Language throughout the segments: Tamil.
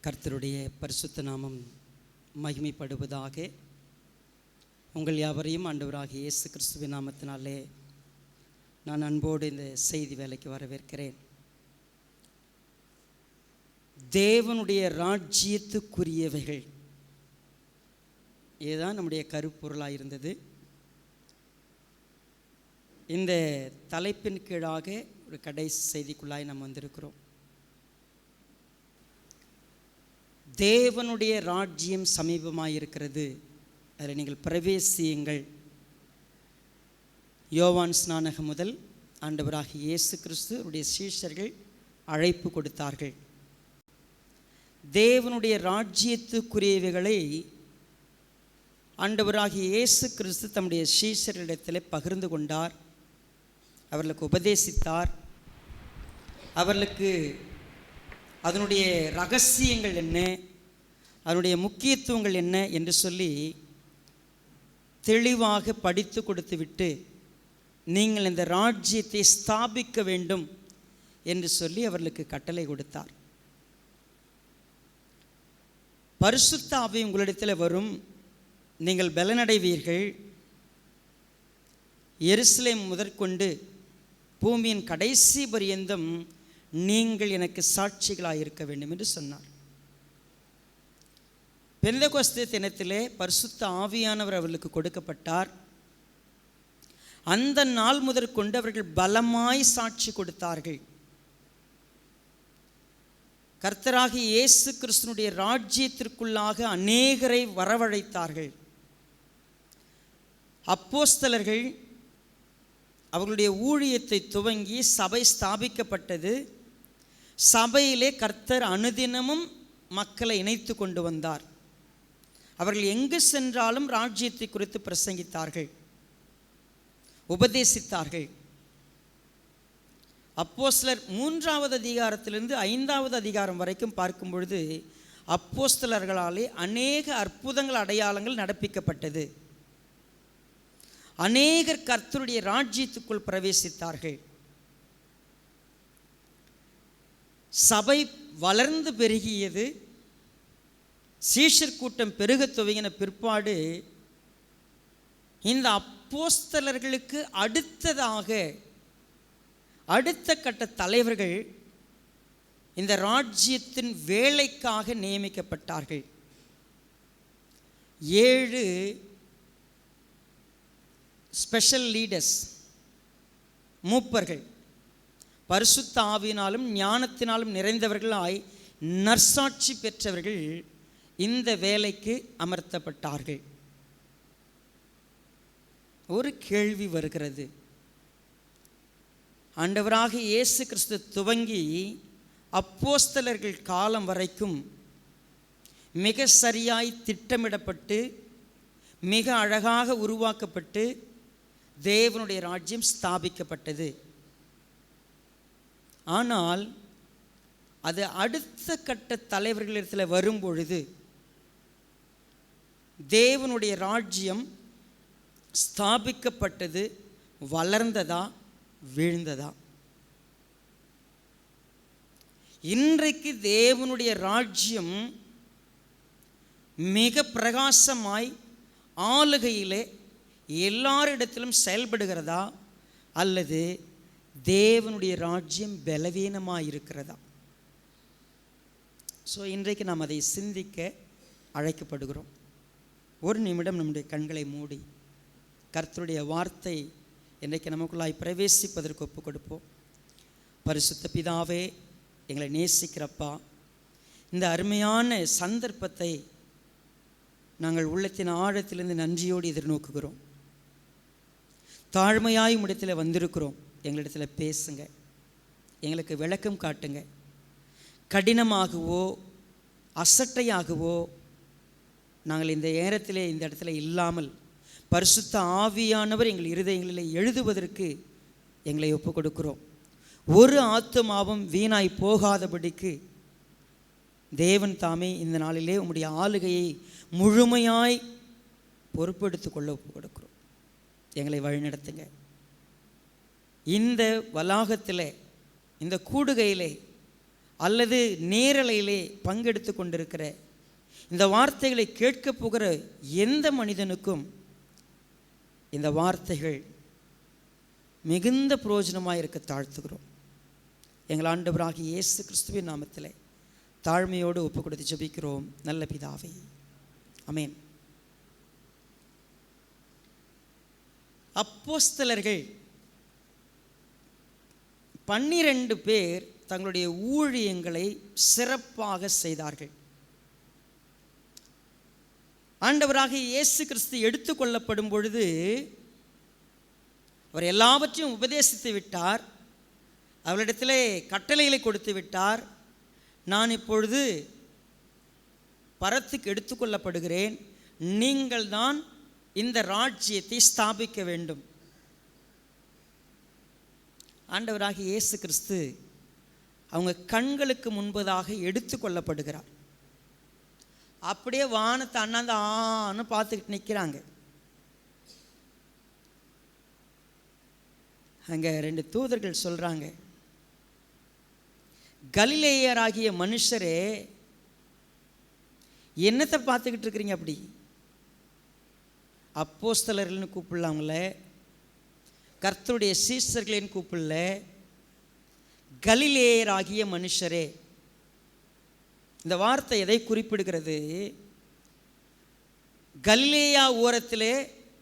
கர்த்தருடைய பரிசுத்த நாமம் மகிமைப்படுவதாக. உங்கள் யாவரையும் ஆண்டவராகிய இயேசு கிறிஸ்துவின் நாமத்தினாலே நான் அன்போடு இந்த செய்தி வேலைக்கு வரவேற்கிறேன். தேவனுடைய ராஜ்யத்துக்குரியவைகள் இதுதான் நம்முடைய கருப்பொருளாக இருந்தது. இந்த தலைப்பின் கீழாக ஒரு கடைசி செய்திக்குள்ளாய் நாம் வந்திருக்கிறோம். தேவனுடைய ராஜ்யம் சமீபமாயிருக்கிறது, அதில் நீங்கள் பிரவேசியுங்கள். யோவான் ஸ்நானகம் முதல் ஆண்டவராகிய இயேசு கிறிஸ்துவுடைய சீஷர்கள் அழைப்பு கொடுத்தார்கள். தேவனுடைய ராஜ்யத்துக்குரியவைகளை ஆண்டவராகிய இயேசு கிறிஸ்து தம்முடைய சீஷர்களிடத்தில் பகிர்ந்து கொண்டார், அவர்களுக்கு உபதேசித்தார். அவர்களுக்கு அதனுடைய ரகசியங்கள் என்ன, அதனுடைய முக்கியத்துவங்கள் என்ன என்று சொல்லி தெளிவாக படித்து கொடுத்து விட்டு, நீங்கள் இந்த ராஜ்யத்தை ஸ்தாபிக்க வேண்டும் என்று சொல்லி அவர்களுக்கு கட்டளை கொடுத்தார். பரிசுத்த ஆவி உங்களிடத்தில் வரும், நீங்கள் பலனடைவீர்கள். எருசலேம் முதற்கொண்டு பூமியின் கடைசி பரியந்தம் நீங்கள் எனக்கு சாட்சிகளாக இருக்க வேண்டும் என்று சொன்னார். பெந்தெகோஸ்தே தினத்திலே பரிசுத்த ஆவியானவர் அவர்களுக்கு கொடுக்கப்பட்டார். அந்த நாள் முதற்கொண்டு அவர்கள் பலமாய் சாட்சி கொடுத்தார்கள். கர்த்தராகிய இயேசு கிறிஸ்துவினுடைய ராஜ்யத்திற்குள்ளாக அநேகரை வரவழைத்தார்கள். அப்போஸ்தலர்கள் அவர்களுடைய ஊழியத்தை துவங்கி சபை ஸ்தாபிக்கப்பட்டது. சபையிலே கர்த்தர் அனுதினமும் மக்களை இணைத்து கொண்டு வந்தார். அவர்கள் எங்கு சென்றாலும் ராஜ்யத்தை குறித்து பிரசங்கித்தார்கள், உபதேசித்தார்கள். அப்போஸ்தலர் 3வது அதிகாரத்திலிருந்து 5வது அதிகாரம் வரைக்கும் பார்க்கும் பொழுது அப்போஸ்தலர்களாலே அநேக அற்புதங்கள் அடையாளங்கள் நடப்பிக்கப்பட்டது. அநேகர் கர்த்தருடைய ராஜ்யத்துக்குள் பிரவேசித்தார்கள். சபை வளர்ந்து பெருகியது. சீஷர் கூட்டம் பெருக துவங்கின பிற்பாடு இந்த அப்போஸ்தலர்களுக்கு அடுத்ததாக அடுத்த கட்ட தலைவர்கள் இந்த ராஜ்யத்தின் வேலைக்காக நியமிக்கப்பட்டார்கள். 7 ஸ்பெஷல் லீடர்ஸ், மூப்பர்கள், பரிசுத்த ஆவியினாலும் ஞானத்தினாலும் நிறைந்தவர்களாய் நற்சாட்சி பெற்றவர்கள் இந்த வேலைக்கு அமர்த்தப்பட்டார்கள். ஒரு கேள்வி வருகிறது. ஆண்டவராகிய இயேசு கிறிஸ்து துவங்கி அப்போஸ்தலர்கள் காலம் வரைக்கும் மிக சரியாய் திட்டமிடப்பட்டு மிக அழகாக உருவாக்கப்பட்டு தேவனுடைய ராஜ்யம் ஸ்தாபிக்கப்பட்டது. ஆனால் அது அடுத்த கட்ட தலைவர்களிடத்தில் வரும்பொழுது தேவனுடைய ராஜ்யம் ஸ்தாபிக்கப்பட்டது வளர்ந்ததா வீழ்ந்ததா? இன்றைக்கு தேவனுடைய ராஜ்யம் மிக பிரகாசமாய் ஆளுகையிலே எல்லாரிடத்திலும் செயல்படுகிறதா, அல்லது தேவனுடைய ராஜ்யம் பலவீனமாக இருக்கிறதா? ஸோ இன்றைக்கு நாம் அதை சிந்திக்க அழைக்கப்படுகிறோம். ஒரு நிமிடம் நம்முடைய கண்களை மூடி கர்த்தருடைய வார்த்தை இன்றைக்கு நமக்குள்ளாய் பிரவேசிப்பதற்கு ஒப்பு கொடுப்போம். பரிசுத்த பிதாவே, எங்களை நேசிக்கிறப்பா, இந்த அருமையான சந்தர்ப்பத்தை நாங்கள் உள்ளத்தின் ஆழத்திலிருந்து நன்றியோடு எதிர்நோக்குகிறோம். தாழ்மையாய் உம்மிடத்தில் வந்திருக்கிறோம். எங்களிடத்தில் பேசுங்க, எங்களுக்கு விளக்கம் காட்டுங்க. கடினமாகவோ அசட்டையாகவோ நாங்கள் இந்த நேரத்திலே இந்த இடத்துல இல்லாமல் பரிசுத்த ஆவியானவர் எங்கள் இருதயங்களில் எழுதுவதற்கு எங்களை ஒப்பு கொடுக்கிறோம். ஒரு ஆத்துமாவும் வீணாய் போகாதபடிக்கு தேவன் தாமே இந்த நாளிலே உம்முடைய ஆளுகையை முழுமையாய் பொறுப்பெடுத்து கொள்ள ஒப்பு கொடுக்கிறோம். எங்களை இந்த வளாகத்தில் இந்த கூடுகையிலே அல்லது நேரலையிலே பங்கெடுத்து கொண்டிருக்கிற இந்த வார்த்தைகளை கேட்க போகிற எந்த மனிதனுக்கும் இந்த வார்த்தைகள் மிகுந்த பிரயோஜனமாக இருக்க தாழ்த்துகிறோம். எங்கள் ஆண்டவராகிய இயேசு கிறிஸ்துவின் நாமத்திலே தாழ்மையோடு ஒப்பு கொடுத்து ஜெபிக்கிறோம் நல்ல பிதாவே, ஆமென். அப்போஸ்தலர்கள் 12 பேர் தங்களுடைய ஊழியங்களை சிறப்பாக செய்தார்கள். ஆண்டவராகிய இயேசு கிறிஸ்து எடுத்துக்கொள்ளப்படும் பொழுது அவர் எல்லாவற்றையும் உபதேசித்து விட்டார். அவரிடத்திலே கட்டளைகளை கொடுத்து விட்டார். நான் இப்பொழுது பரத்துக்கு எடுத்துக்கொள்ளப்படுகிறேன், நீங்கள் தான் இந்த ராஜ்யத்தை ஸ்தாபிக்க வேண்டும். ஆண்டவராகிய இயேசு கிறிஸ்து அவங்க கண்களுக்கு முன்பதாக எடுத்துக்கொள்ளப்படுகிறார். அப்படியே வானத்தை அண்ணாந்து ஆன்னு பார்த்துக்கிட்டு நிற்கிறாங்க. அங்கே 2 தூதர்கள் சொல்கிறாங்க, கலிலேயராகிய மனுஷரே, என்னத்தை பார்த்துக்கிட்டு இருக்கிறீங்க? அப்படி அப்போஸ்தலர்கள்னு கூப்பிடலாங்கள, கர்த்தருடைய சீஷர்களேன்னு கூப்பிடல, கலிலேயராகிய மனுஷரே. இந்த வார்த்தை எதை குறிப்பிடுகிறது? கலிலேயா ஓரத்திலே,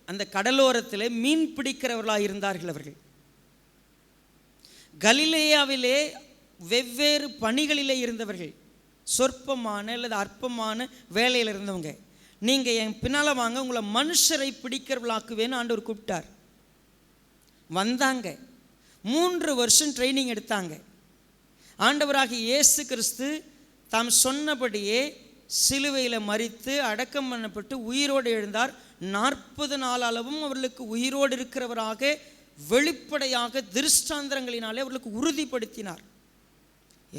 அந்த கடலோரத்திலே மீன் பிடிக்கிறவர்களாக இருந்தார்கள் அவர்கள். கலிலேயாவிலே வெவ்வேறு பணிகளிலே இருந்தவர்கள், சொற்பமான அல்லது அற்பமான வேலையில் இருந்தவங்க. நீங்கள் என் பின்னால் வாங்க, உங்களை மனுஷரை பிடிக்கிறவர்களாக்குவேன்னு ஆண்டவர் கூப்பிட்டார். வந்தாங்க. 3 வருஷம் ட்ரைனிங் எடுத்தாங்க. ஆண்டவராகிய இயேசு கிறிஸ்து தாம் சொன்னபடியே சிலுவையில் மரித்து அடக்கம் பண்ணப்பட்டு உயிரோடு எழுந்தார். 40 நாள் அளவும் அவர்களுக்கு உயிரோடு இருக்கிறவராக வெளிப்படையாக திருஷ்டாந்தரங்களினாலே அவர்களுக்கு உறுதிப்படுத்தினார்.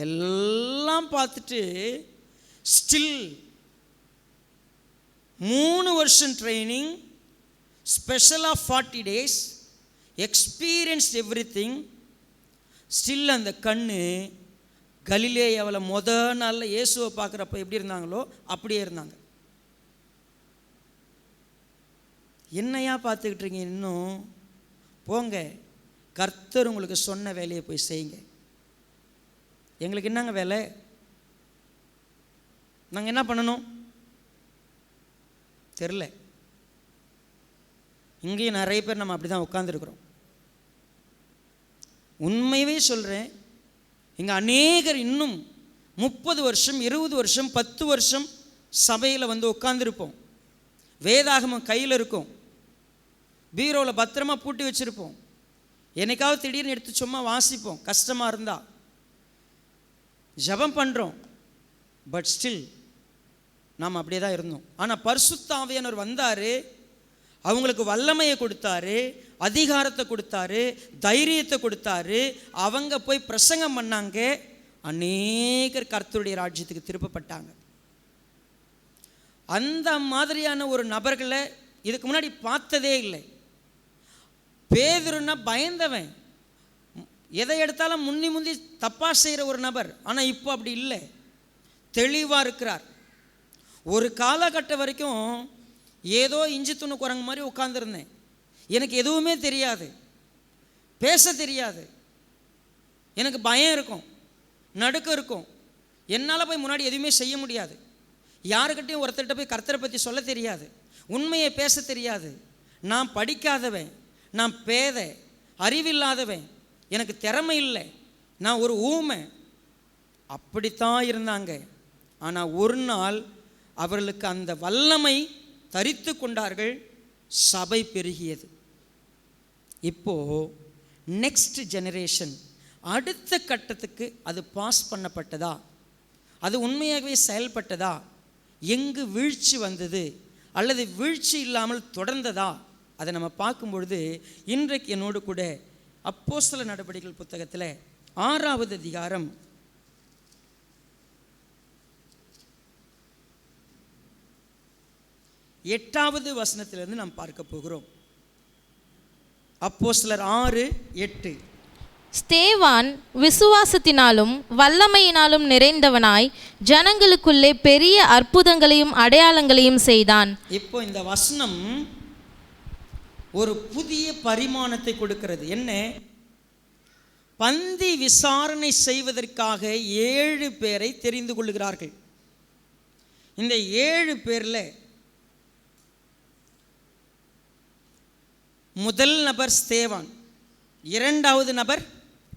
எல்லாம் பார்த்துட்டு ஸ்டில் 3 வருஷம் ட்ரைனிங், ஸ்பெஷலாக 40 days, எக்ஸ்பீரியன்ஸ்ட் எவ்ரிதிங். ஸ்டில் அந்த கண்ணு கலிலேயாவில் நாளில் இயேசுவை பார்க்குறப்ப எப்படி இருந்தாங்களோ அப்படியே இருந்தாங்க. என்னையா பார்த்துக்கிட்டு இருக்கீங்க? இன்னும் போங்க, கர்த்தர் உங்களுக்கு சொன்ன வேலையை போய் செய்யுங்க. எங்களுக்கு என்னங்க வேலை? நாங்கள் என்ன பண்ணணும் தெரில. இங்கேயும் நிறைய பேர் நம்ம அப்படி தான் உட்காந்துருக்குறோம். உண்மையவே சொல்கிறேன், இங்கே அநேகர் இன்னும் 30 வருஷம் 20 வருஷம் 10 வருஷம் சபையில் வந்து உட்காந்துருப்போம். வேதாகமம் கையில் இருக்கும், பீரோவில் பத்திரமா பூட்டி வச்சுருப்போம். என்னைக்காவது திடீர்னு எடுத்து சும்மா வாசிப்போம், கஷ்டமாக இருந்தால் ஜெபம் பண்ணுறோம். பட் ஸ்டில் நாம் அப்படியே தான் இருந்தோம். ஆனால் பரிசுத்த ஆவியானவர் வந்தார், அவங்களுக்கு வல்லமையை கொடுத்தாரு, அதிகாரத்தை கொடுத்தாரு, தைரியத்தை கொடுத்தாரு. அவங்க போய் பிரசங்கம் பண்ணாங்க. அநேகர் கர்த்தருடைய ராஜ்யத்துக்கு திருப்பப்பட்டாங்க. அந்த மாதிரியான ஒரு நபர்களை இதுக்கு முன்னாடி பார்த்ததே இல்லை. பேதுருன்னா பயந்தவன், எதை எடுத்தாலும் முந்தி தப்பாக செய்கிற ஒரு நபர். ஆனால் இப்போ அப்படி இல்லை, தெளிவாக இருக்கிறார். ஒரு காலகட்டம் வரைக்கும் ஏதோ இஞ்சி துணு குரங்கு மாதிரி உட்காந்துருந்தேன். எனக்கு எதுவுமே தெரியாது, பேச தெரியாது, எனக்கு பயம் இருக்கும், நடுக்கம் இருக்கும். என்னால் போய் முன்னாடி எதுவுமே செய்ய முடியாது. யாருக்கிட்டையும் ஒருத்தர்கிட்ட போய் கர்த்தரை பற்றி சொல்ல தெரியாது, உண்மையை பேச தெரியாது. நான் படிக்காதவன், நான் பேதை, அறிவில்லாதவன், எனக்கு திறமை இல்லை, நான் ஒரு ஊமை. அப்படித்தான் இருந்தாங்க. ஆனால் ஒரு நாள் அவர்களுக்கு அந்த வல்லமை தரித்து கொண்டார்கள், சபை பெருகியது. இப்போது நெக்ஸ்ட் ஜெனரேஷன், அடுத்த கட்டத்துக்கு அது பாஸ் பண்ணப்பட்டதா? அது உண்மையாகவே செயல்பட்டதா? எங்கு வீழ்ச்சி வந்தது அல்லது வீழ்ச்சி இல்லாமல் தொடர்ந்ததா? அதை நம்ம பார்க்கும்பொழுது இன்றைக்கு என்னோடு கூட அப்போஸ்தல நடவடிக்கைகள் புத்தகத்தில் 6வது அதிகாரம் 8வது வசனத்திலிருந்து நாம் பார்க்க போகிறோம். அப்போஸ்தலர் 6:8. ஸ்தேவான் விசுவாசத்தினாலும் வல்லமையினாலும் நிறைந்தவனாய் ஜனங்களுக்குள்ளே பெரிய அற்புதங்களையும் அடையாளங்களையும் செய்தான். இப்போ இந்த வசனம் ஒரு புதிய பரிமாணத்தை கொடுக்கிறது. என்ன? பந்தி விசாரணை செய்வதற்காக 7 பேரை தெரிந்து கொள்கிறார்கள். இந்த 7 பேர்ல முதல் நபர் ஸ்தேவான், இரண்டாவது நபர்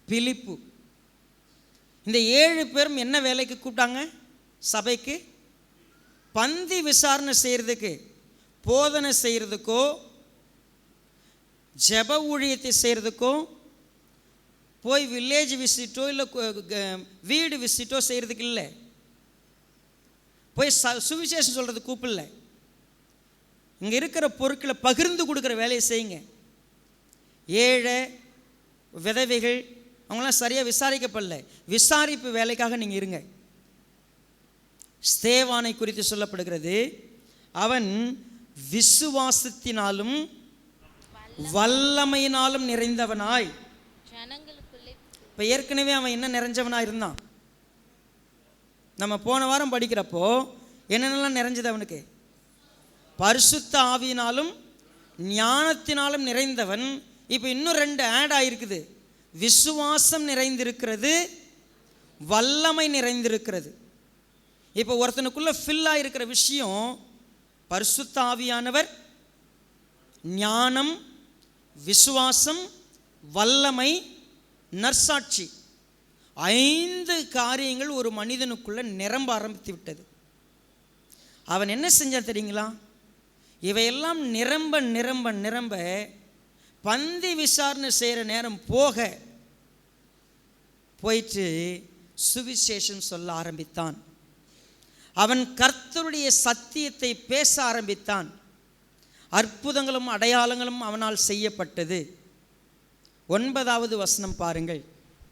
பிலிப்பு. இந்த 7 பேரும் என்ன வேலைக்கு கூப்பிட்டாங்க? சபைக்கு பந்தி விசாரணை செய்கிறதுக்கு, போதனை செய்கிறதுக்கோ ஜெப ஊழியத்தை செய்கிறதுக்கோ, போய் வில்லேஜ் விசிட்டோ இல்லை வீடு விசிட்டோ செய்கிறதுக்கு இல்லை, போய் சுவிசேஷம் சொல்கிறது கூப்பிடல. இங்கே இருக்கிற பொருட்களை பகிர்ந்து கொடுக்குற வேலையை செய்யுங்க. ஏழை விதவைகள் அவங்களாம் சரியாக விசாரிக்கப்படல, விசாரிப்பு வேலைக்காக நீங்கள் இருங்க. ஸ்தேவானை குறித்து சொல்லப்படுகிறது, அவன் விசுவாசத்தினாலும் வல்லமையினாலும் நிறைந்தவனாய். இப்போ ஏற்கனவே அவன் என்ன நிறைஞ்சவனாக இருந்தான்? நம்ம போன வாரம் படிக்கிறப்போ என்னென்னலாம் நிறைஞ்சது அவனுக்கு? பரிசுத்த ஆவியினாலும் ஞானத்தினாலும் நிறைந்தவன். இப்போ இன்னும் 2 ஆட் ஆகிருக்குது. விசுவாசம் நிறைந்திருக்கிறது, வல்லமை நிறைந்திருக்கிறது. இப்போ ஒருத்தனுக்குள்ள ஃபில் ஆகிருக்கிற விஷயம் பரிசுத்த ஆவியானவர், ஞானம், விசுவாசம், வல்லமை, நற்சாட்சி. 5 காரியங்கள் ஒரு மனிதனுக்குள்ள நிரம்ப ஆரம்பித்து விட்டது. அவன் என்ன செஞ்சான் தெரியுங்களா? இவையெல்லாம் நிரம்ப நிரம்ப நிரம்ப பந்தி விசாரணை செய்கிற நேரம் போயிட்டு சுவிசேஷம் சொல்ல ஆரம்பித்தான். அவன் கர்த்தருடைய சத்தியத்தை பேச ஆரம்பித்தான். அற்புதங்களும் அடையாளங்களும் அவனால் செய்யப்பட்டது. 9வது வசனம் பாருங்கள்.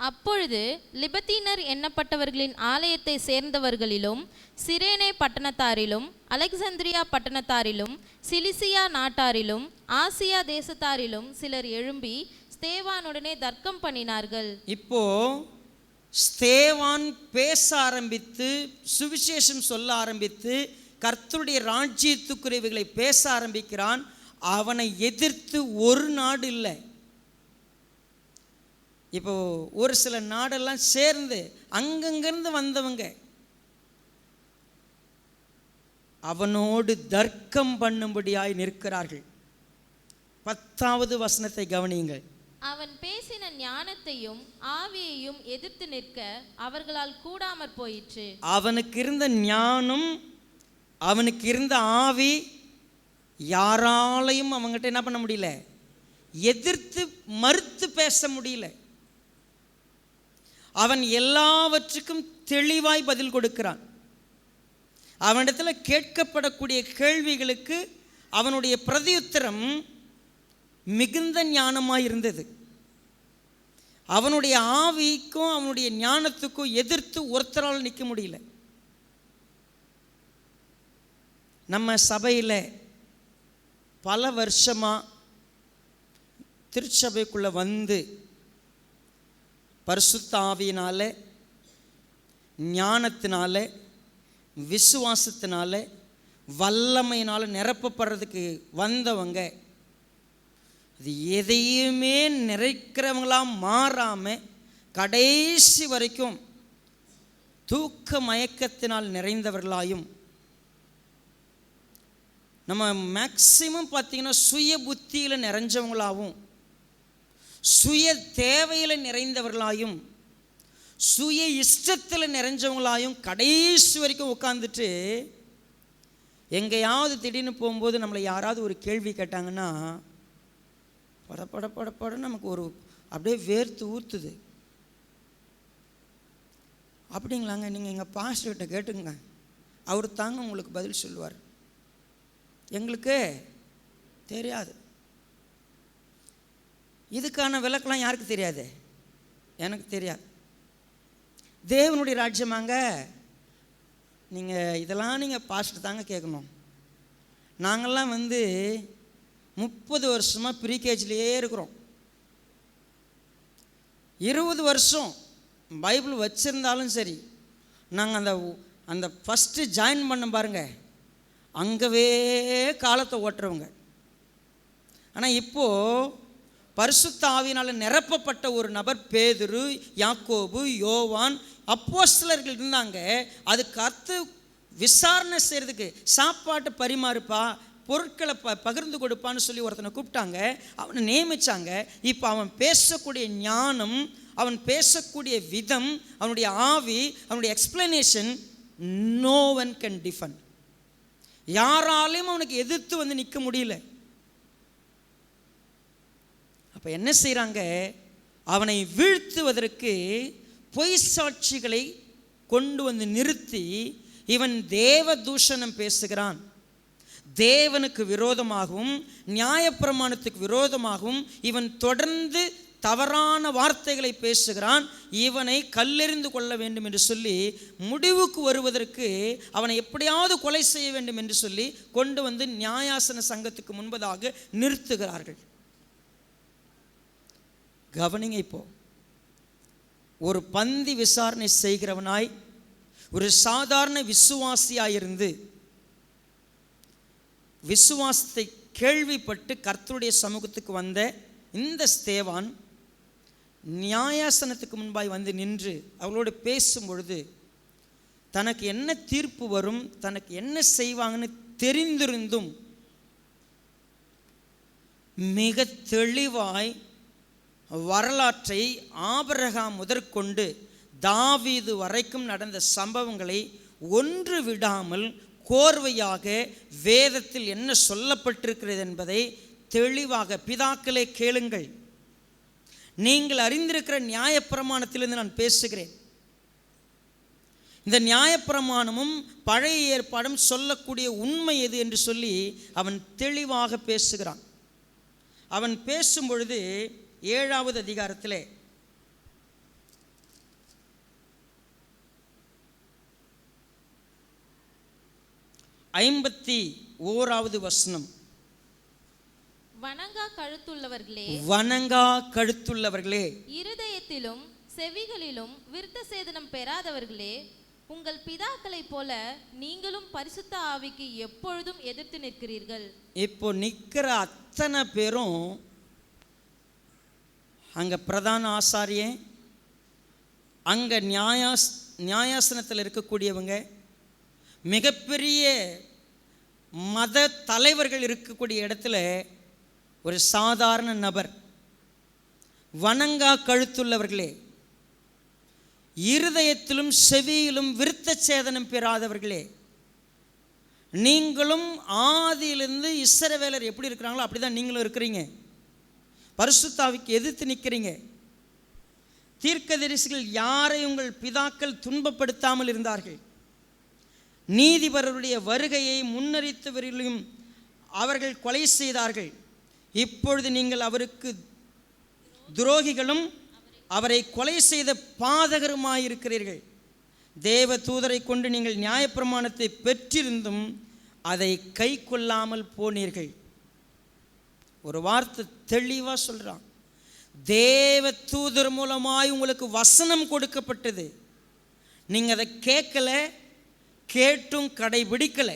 அப்பொழுது லிபத்தீனர் எண்ணப்பட்டவர்களின் ஆலயத்தை சேர்ந்தவர்களிலும் சிரேனே பட்டணத்தாரிலும் அலெக்சந்திரியா பட்டணத்தாரிலும் சிலிசியா நாட்டாரிலும் ஆசியா தேசத்தாரிலும் சிலர் எழும்பி ஸ்தேவானுடனே தர்க்கம் பண்ணினார்கள். இப்போ ஸ்தேவான் பேச ஆரம்பித்து சுவிசேஷம் சொல்ல ஆரம்பித்து கர்த்தருடைய ராஜ்யத்துக்குரியவைகளை பேச ஆரம்பிக்கிறான். அவனை எதிர்த்து ஒரு நாடு இல்லை. இப்போ ஒரு சில நாடெல்லாம் சேர்ந்து அங்கங்கிருந்து வந்தவங்க அவனோடு தர்க்கம் பண்ணும்படியாய் நிற்கிறார்கள். 10வது வசனத்தை கவனியுங்கள். அவன் பேசின ஞானத்தையும் ஆவியையும் எதிர்த்து நிற்க அவர்களால் கூடாமற் போயிற்று. அவனுக்கு இருந்த ஞானம், அவனுக்கு இருந்த ஆவி யாராலையும் அவங்ககிட்ட என்ன பண்ண முடியல? எதிர்த்து மறுத்து பேச முடியல. அவன் எல்லாவற்றுக்கும் தெளிவாய் பதில் கொடுக்கிறான். அவனிடத்தில் கேட்கப்படக்கூடிய கேள்விகளுக்கு அவனுடைய பிரதியுத்தரம் மிகுந்த ஞானமாய் இருந்தது. அவனுடைய ஆவிக்கும் அவனுடைய ஞானத்துக்கும் எதிர்த்து ஒருத்தரால் நிற்க முடியல. நம்ம சபையில் பல வருஷமாக திருச்சபைக்குள்ளே வந்து பரிசுத்த ஆவியினால, ஞானத்தினால, விசுவாசத்தினால, வல்லமையினால் நிரப்பப்படுறதுக்கு வந்தவங்க அது எதையுமே நிறைக்கிறவங்களாம் மாறாமல் கடைசி வரைக்கும் தூக்க மயக்கத்தினால் நிறைந்தவர்களாயும், நம்ம மேக்சிமம் பார்த்திங்கன்னா சுய புத்தியில் நிறைஞ்சவங்களாகவும், சுய தேவையில் நிறைந்தவர்களாயும், சுய இஷ்டத்தில் நிறைஞ்சவங்களாயும் கடைசி வரைக்கும் உட்காந்துட்டு எங்கேயாவது திடீர்னு போகும்போது நம்மளை யாராவது ஒரு கேள்வி கேட்டாங்கன்னா பட நமக்கு ஒரு அப்படியே வேர்த்து ஊற்றுது. அப்படிங்களாங்க, நீங்கள் எங்கள் பாஸ்டர்கிட்ட கேட்டுங்க, அவர் தாங்க உங்களுக்கு பதில் சொல்லுவார். எங்களுக்கு தெரியாது. இதுக்கான விளக்கெல்லாம் யாருக்கு தெரியாது? எனக்கு தெரியாது. தேவனுடைய ராஜ்யமாங்க, நீங்கள் இதெல்லாம் நீங்கள் பாஸ்டர் தாங்க கேட்கணும். நாங்கள்லாம் 30 வருஷமாக ப்ரீகேஜிலேயே இருக்கிறோம். 20 வருஷம் பைபிள் வச்சுருந்தாலும் சரி, நாங்கள் அந்த ஃபஸ்ட்டு ஜாயின் பண்ண பாருங்க, அங்கவே காலத்தை ஓட்டுறவங்க. ஆனால் இப்போது பரிசுத்த ஆவியினால் நிரப்பப்பட்ட ஒரு நபர் பேதுரு, யாக்கோபு, யோவான், அப்போஸ்தலர்கள் இருந்தாங்க. அதுக்கு அடுத்து விசாரணை செய்கிறதுக்கு சாப்பாட்டு பரிமாறுப்பா, பொருட்களை பகிர்ந்து கொடுப்பான்னு சொல்லி ஒருத்தனை கூப்பிட்டாங்க, அவனை நியமித்தாங்க. இப்போ அவன் பேசக்கூடிய ஞானம், அவன் பேசக்கூடிய விதம், அவனுடைய ஆவி, அவனுடைய explanation no one can defend. யாராலையும் அவனுக்கு எதிர்த்து வந்து நிற்க முடியல. அப்போ என்ன செய்கிறாங்க, அவனை வீழ்த்துவதற்கு பொய் சாட்சிகளை கொண்டு வந்து நிறுத்தி, இவன் தேவ தூஷணம் பேசுகிறான், தேவனுக்கு விரோதமாகவும் நியாயப்பிரமாணத்துக்கு விரோதமாகவும் இவன் தொடர்ந்து தவறான வார்த்தைகளை பேசுகிறான், இவனை கல்லெறிந்து கொள்ள வேண்டும் என்று சொல்லி முடிவுக்கு வருவதற்கு அவனை எப்படியாவது கொலை செய்ய வேண்டும் என்று சொல்லி கொண்டு வந்து நியாயாசன சங்கத்துக்கு முன்பதாக நிறுத்துகிறார்கள். கவனிங்க, இப்போ ஒரு பந்தி விசாரணை செய்கிறவனாய், ஒரு சாதாரண விசுவாசியாயிருந்து விசுவாசத்தை கேள்விப்பட்டு கர்த்தருடைய சமூகத்துக்கு வந்த இந்த ஸ்தேவான் நியாயாசனத்துக்கு முன்பாய் வந்து நின்று அவளோடு பேசும் பொழுது தனக்கு என்ன தீர்ப்பு வரும், தனக்கு என்ன செய்வாங்கன்னு தெரிந்திருந்தும் மிக தெளிவாய் வரலாற்றை ஆபிரகாம் முதற்கொண்டு தாவீது வரைக்கும் நடந்த சம்பவங்களை ஒன்று விடாமல் கோர்வையாக வேதத்தில் என்ன சொல்லப்பட்டிருக்கிறது என்பதை தெளிவாக, பிதாக்களே கேளுங்கள், நீங்கள் அறிந்திருக்கிற நியாயப்பிரமாணத்திலிருந்து நான் பேசுகிறேன், இந்த நியாயப்பிரமாணமும் பழைய ஏற்பாடும் சொல்லக்கூடிய உண்மை எது என்று சொல்லி அவன் தெளிவாக பேசுகிறான். அவன் பேசும் பொழுது 7வது அதிகாரத்திலே 51வது வசனம், வணங்கா கழுத்துள்ளவர்களே, வணங்கா கழுத்துள்ளவர்களே, இருதயத்திலும் செவிகளிலும் விருத்த சேதனம் பெறாதவர்களே, உங்கள் பிதாக்களைப் போல நீங்களும் பரிசுத்த ஆவிக்கு எப்பொழுதும் எதிர்த்து நிற்கிறீர்கள். இப்போ நிற்கிற அத்தனை பேரும் அங்கே பிரதான ஆசாரியன், அங்கே நியாயாசனத்தில் இருக்கக்கூடியவங்க, மிகப்பெரிய மத தலைவர்கள் இருக்கக்கூடிய இடத்துல ஒரு சாதாரண நபர், வணங்கா கழுத்துள்ளவர்களே, இருதயத்திலும் செவியிலும் விருத்த சேதனம் பெறாதவர்களே, நீங்களும் ஆதியிலிருந்து இஸ்ரவேலர் எப்படி இருக்கிறாங்களோ அப்படி தான் நீங்களும் இருக்கிறீங்க. பரிசுத்த ஆவிக்கு எதிர்த்து நிற்கிறீங்க. தீர்க்கதரிசிகள் யாரை உங்கள் பிதாக்கள் துன்பப்படுத்தாமல் இருந்தார்கள், நீதிபரருடைய வருகையை முன்னறித்தவர்களையும் அவர்கள் கொலை செய்தார்கள். இப்பொழுது நீங்கள் அவருக்கு துரோகிகளும் அவரை கொலை செய்த பாதகருமாயிருக்கிறீர்கள். தேவ தூதரை கொண்டு நீங்கள் நியாயப்பிரமாணத்தை பெற்றிருந்தும் அதை கை கொள்ளாமல் போனீர்கள். ஒரு வார்த்தை தெளிவாக சொல்கிறான், தேவ தூதர் மூலமாய் உங்களுக்கு வசனம் கொடுக்கப்பட்டது, நீங்கள் அதை கேட்கல, கேட்டும் கடைபிடிக்கலை.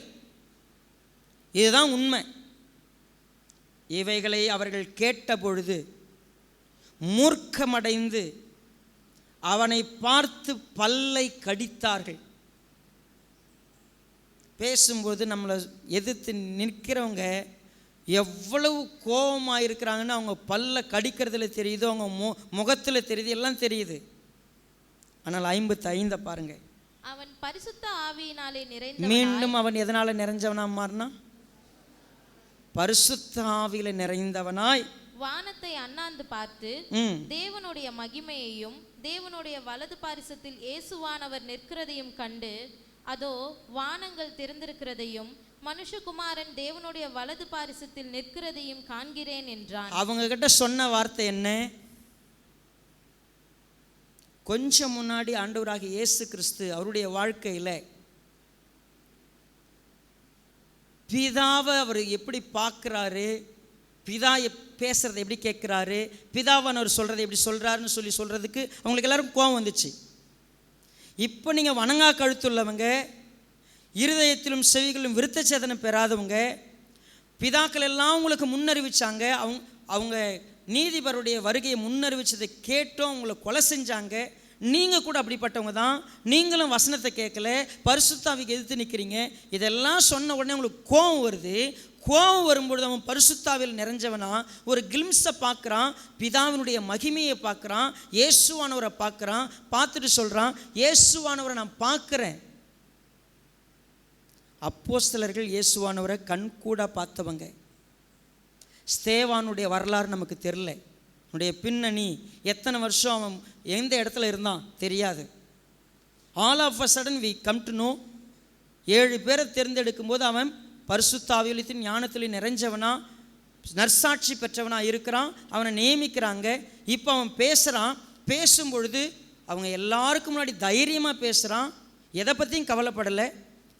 இதுதான் உண்மை. இவைகளை அவர்கள் கேட்ட பொழுது மூர்க்கமடைந்து அவனை பார்த்து பல்லை கடித்தார்கள். பேசும்போது நம்மளை எதிர்த்து நிற்கிறவங்க எவ்வளவு கோபமாக இருக்கிறாங்கன்னு அவங்க பல்ல கடிக்கிறதுல தெரியுது, அவங்க முகத்தில் தெரியுது, எல்லாம் தெரியுது. ஆனால் 55 பாருங்க, அவன் பரிசுத்த ஆவியினாலே நிறைந்தவனாய், மீண்டும் அவன் எதனால நிறைஞ்சவனா மாறினா, பரிசுத்த ஆவியில நிறைந்தவனாய் வானத்தை அண்ணாந்து பார்த்து தேவனுடைய மகிமையையும் தேவனுடைய வலது பாரிசத்தில் இயேசுவானவர் நிற்கிறதையும் கண்டு, அதோ வானங்கள் திறந்திருக்கிறதையும் மனுஷகுமாரன் தேவனுடைய வலது பாரிசத்தில் நிற்கிறதையும் காண்கிறேன் என்றான். அவங்க கிட்ட சொன்ன வார்த்தை என்ன? கொஞ்சம் முன்னாடி ஆண்டவராகிய இயேசு கிறிஸ்து அவருடைய வாழ்க்கையில் பிதாவை அவர் எப்படி பார்க்குறாரு, பிதா பேசுகிறத எப்படி கேட்குறாரு, பிதாவானவர் சொல்கிறத எப்படி சொல்கிறாருன்னு சொல்கிறதுக்கு அவங்களுக்கு எல்லாரும் கோபம் வந்துச்சு. இப்போ நீங்கள் வணங்கா கழுத்துள்ளவங்க, இருதயத்திலும் செவிகளும் விருத்த சேதனம் பெறாதவங்க, பிதாக்கள் எல்லாம் உங்களுக்கு முன்னறிவிச்சாங்க, அவங்க நீதிபருடைய வருகையை முன்னறிவிச்சதை கேட்டோம், உங்களை கொலை செஞ்சாங்க. நீங்கள் கூட அப்படிப்பட்டவங்க தான். நீங்களும் வசனத்தை கேட்கல, பரிசுத்தாவிக்கு எதிர்த்து நிற்கிறீங்க. இதெல்லாம் சொன்ன உடனே உங்களுக்கு கோபம் வருது. கோபம் வரும்பொழுது அவன் பரிசுத்தாவில் நிறைஞ்சவனா ஒரு கிளிம்ஸை பார்க்குறான், பிதாவினுடைய மகிமையை பார்க்குறான், இயேசுவானவரை பார்க்குறான். பார்த்துட்டு சொல்கிறான், இயேசுவானவரை நான் பார்க்குறேன். அப்போஸ்தலர்கள் இயேசுவானவரை கண்கூட பார்த்தவங்க. ஸ்தேவானுடைய வரலாறு நமக்கு தெரில, அவனுடைய பின்னணி, எத்தனை வருஷம் அவன் எந்த இடத்துல இருந்தான் தெரியாது. All of a sudden we come to know, 7 பேரை தேர்ந்தெடுக்கும் போது அவன் பரிசுத்த ஆவியிலும் ஞானத்திலும் நிறைஞ்சவனா, நற்சாட்சி பெற்றவனா இருக்கிறான். அவனை நியமிக்கிறாங்க. இப்போ அவன் பேசுகிறான். பேசும்பொழுது அவங்க எல்லாருக்கும் முன்னாடி தைரியமாக பேசுகிறான், எதை பற்றியும் கவலைப்படலை,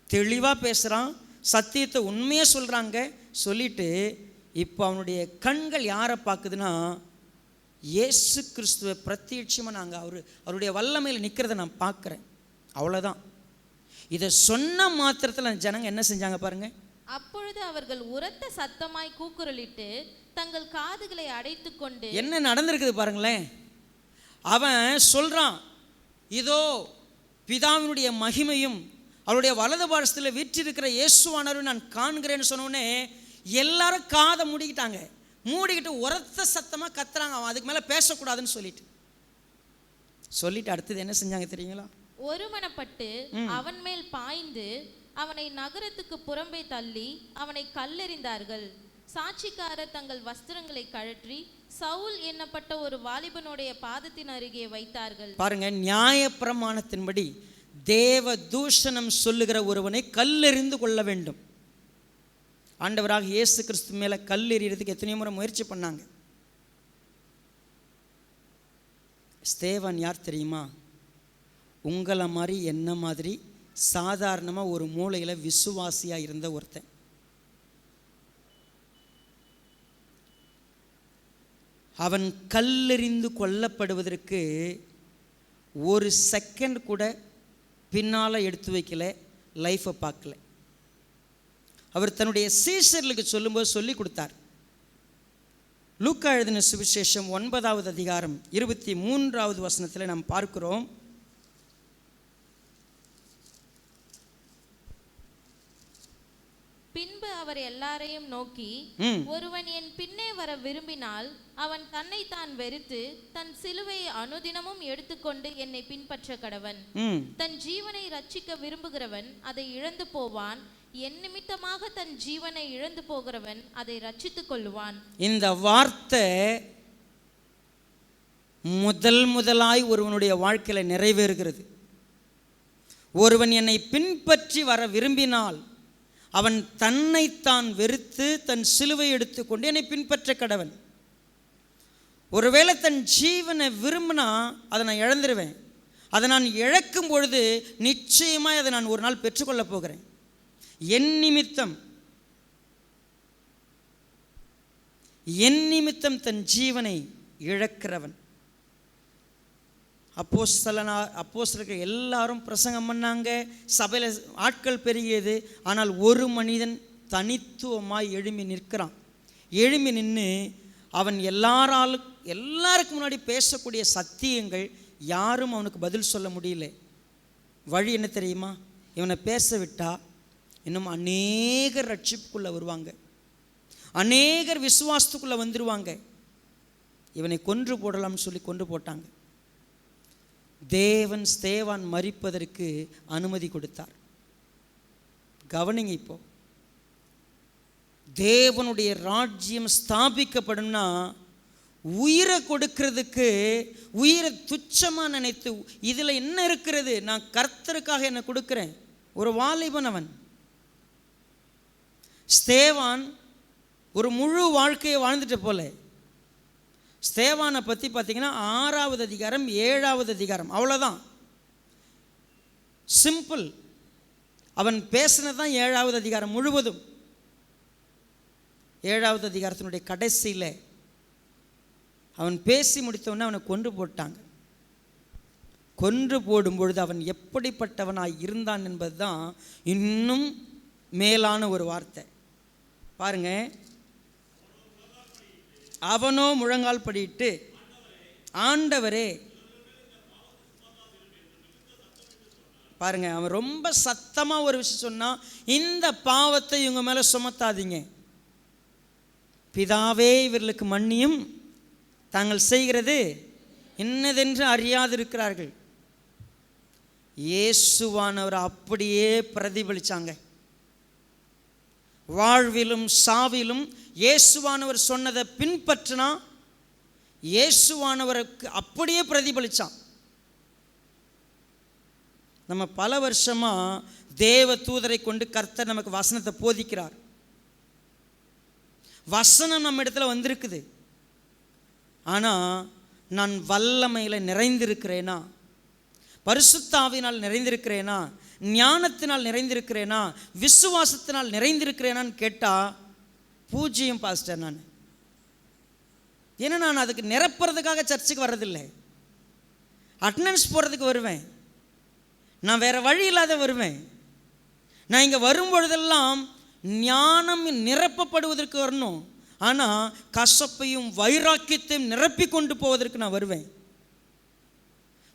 தெளிவாக பேசுகிறான், சத்தியத்தை உண்மையாக சொல்கிறாங்க. சொல்லிட்டு இப்போ அவனுடைய கண்கள் யாரை பார்க்குதுன்னா, இயேசு கிறிஸ்துவை பிரத்யட்சமாக நாங்கள் அவருடைய வல்லமையில் நிற்கிறத நான் பார்க்குறேன். அவ்வளோதான். இதை சொன்ன மாத்திரத்தில் அந்த ஜனங்க என்ன செஞ்சாங்க பாருங்கள். அப்பொழுது அவர்கள் உரத்த சத்தமாய் கூக்குரலிட்டு தங்கள் காதுகளை அடைத்து கொண்டு, என்ன நடந்திருக்குது பாருங்களேன். அவன் சொல்கிறான், இதோ பிதாவினுடைய மகிமையும் அவருடைய வலது பாரசத்தில் வீற்றிருக்கிற இயேசுவானவரும் நான் காண்கிறேன்னு சொன்னோடனே எல்லாரும் காதை மூடிக்கிட்டாங்க. மூடிக்கிட்டு உரத்த சத்தமாக கத்துறாங்க. அவன் அதுக்கு மேலே பேசக்கூடாதுன்னு சொல்லிட்டு அடுத்தது என்ன செஞ்சாங்க தெரியுங்களா? ஒருமனப்பட்டு அவன் மேல் பாய்ந்து அவனை நகரத்துக்கு புறம்பே தள்ளி அவனை கல்லெறிந்தார்கள். சாட்சிக்காரர் தங்கள் வஸ்திரங்களை கழற்றி சவுல் என்னப்பட்ட ஒரு வாலிபனுடைய பாதத்தின் அருகே வைத்தார்கள். பாருங்க, நியாயப்பிரமாணத்தின்படி தேவ தூஷணம் சொல்லுகிற ஒருவனை கல்லெறிந்து கொள்ள வேண்டும். ஆண்டவராக இயேசு கிறிஸ்து மேலே கல் எறிகிறதுக்கு எத்தனையோ முறை முயற்சி பண்ணாங்க. ஸ்தேவான் யார் தெரியுமா? உங்களை மாதிரி என்ன மாதிரி சாதாரணமாக ஒரு மூலையில் விசுவாசியாக இருந்த ஒருத்தன். அவன் கல்லெறிந்து கொல்லப்படுவதற்கு ஒரு செகண்ட் கூட பின்னால் எடுத்து வைக்கல, லைஃப்பை பார்க்கல. அவர் தன்னுடைய சீஷர்களுக்கு சொல்லும்போது சொல்லி கொடுத்தார். லூக்கா எழுதின சுவிசேஷம் 9வது அதிகாரம் 23வது வசனத்தில் நாம் பார்க்கிறோம். பின்பு அவர் எல்லாரையும் நோக்கி, ஒருவன் என் பின்னே வர விரும்பினால் அவன் தன்னை தான் வெறுத்து தன் சிலுவையை அனுதினமும் எடுத்துக்கொண்டு என்னை பின்பற்ற கடவன். தன் ஜீவனை ரட்சிக்க விரும்புகிறவன் அதை இழந்து போவான். என் நிமித்தமாக தன் ஜீவனை இழந்து போகிறவன் அதை ரட்சித்துக் கொள்ளுவான். இந்த வார்த்தை முதலாய் ஒருவனுடைய வாழ்க்கையில் நிறைவேறுகிறது. ஒருவன் என்னை பின்பற்றி வர விரும்பினால் அவன் தன்னைத்தான் வெறுத்து தன் சிலுவை எடுத்துக்கொண்டு என்னை பின்பற்ற கடவன். ஒருவேளை தன் ஜீவனை விரும்பினா அதை நான் இழந்துருவேன். அதை நான் இழக்கும் பொழுது நிச்சயமாக அதை நான் ஒரு நாள் பெற்றுக்கொள்ள போகிறேன். என் நிமித்தம் தன் ஜீவனை இழக்கிறவன். அப்போஸ்தலர்கள் எல்லாரும் பிரசங்கம் பண்ணாங்க, சபையில் ஆட்கள் பெருகியது. ஆனால் ஒரு மனிதன் தனித்துவமாய் எழும்பி நிற்கிறான். எழும்பி நின்று அவன் எல்லாருக்கும் முன்னாடி பேசக்கூடிய சத்தியங்கள் யாரும் அவனுக்கு பதில் சொல்ல முடியல. வழி என்ன தெரியுமா? இவனை பேச விட்டா இன்னும் அநேகர் ரட்சிப்புக்குள்ளே வருவாங்க, அநேகர் விசுவாசத்துக்குள்ளே வந்துடுவாங்க. இவனை கொன்று போடலாம்னு சொல்லி கொன்று போட்டாங்க. தேவன் ஸ்தேவான் மரிப்பதற்கு அனுமதி கொடுத்தார். கவனிங்க, இப்போ தேவனுடைய ராஜ்யம் ஸ்தாபிக்கப்படும்னா உயிரை கொடுக்கிறதுக்கு உயிரை துச்சமாக நினைத்து இதில் என்ன இருக்கிறது, நான் கர்த்தருக்காக என்ன கொடுக்கிறேன். ஒரு வாலிபன் அவன். ஸ்தேவான் ஒரு முழு வாழ்க்கையை வாழ்ந்துட்டு போல. ஸ்தேவானை பற்றி பார்த்தீங்கன்னா 6வது அதிகாரம் 7வது அதிகாரம் அவ்வளோதான், சிம்பிள். அவன் பேசினது தான் 7வது அதிகாரம் முழுவதும். 7வது அதிகாரத்தினுடைய கடைசியில் அவன் பேசி முடித்தவொடனே அவனை கொன்று போட்டாங்க. கொன்று போடும் பொழுது அவன் எப்படிப்பட்டவனாய் இருந்தான் என்பது தான் இன்னும் மேலான ஒரு வார்த்தை. பாருங்க, அவனோ முழங்கால் படியிட்டு, ஆண்டவரே, பாருங்க, அவன் ரொம்ப சத்தமாக ஒரு விஷயம் சொன்னான், இந்த பாவத்தை இவங்க மேலே சுமத்தாதீங்க, பிதாவே இவர்களுக்கு மன்னியும், தாங்கள் செய்கிறது இன்னதென்று அறியாதிருக்கிறார்கள். இயேசுவானவர் அப்படியே பிரதிபலிச்சாங்க. வாழ்விலும் சாவிலும் இயேசுவானவர் சொன்னதை பின்பற்றினா இயேசுவானவருக்கு அப்படியே பிரதிபலிச்சான். நம்ம பல வருஷமா தேவ தூதரை கொண்டு கர்த்தர் நமக்கு வசனத்தை போதிக்கிறார். வசனம் நம்ம இடத்துல வந்திருக்குது. ஆனால் நான் வல்லமையில் நிறைந்திருக்கிறேனா, பரிசுத்த ஆவியினால் நிறைந்திருக்கிறேனா, ஞானத்தினால் நிறைந்திருக்கிறேனா, விசுவாசத்தினால் நிறைந்திருக்கிறேனான்னு கேட்டால் பூஜ்ஜியம் பாஸ்டர். நான் ஏன்னா நான் அதுக்கு நிரப்புறதுக்காக சர்ச்சுக்கு வர்றதில்லை, அட்டண்டன்ஸ் போடுறதுக்கு வருவேன். நான் வேறு வழி இல்லாத வருவேன். நான் இங்கே வரும்பொழுதெல்லாம் ஞானம் நிரப்பப்படுவதற்கு வரணும். ஆனால் கசப்பையும் வைராக்கியத்தையும் நிரப்பி கொண்டு போவதற்கு நான் வருவேன்.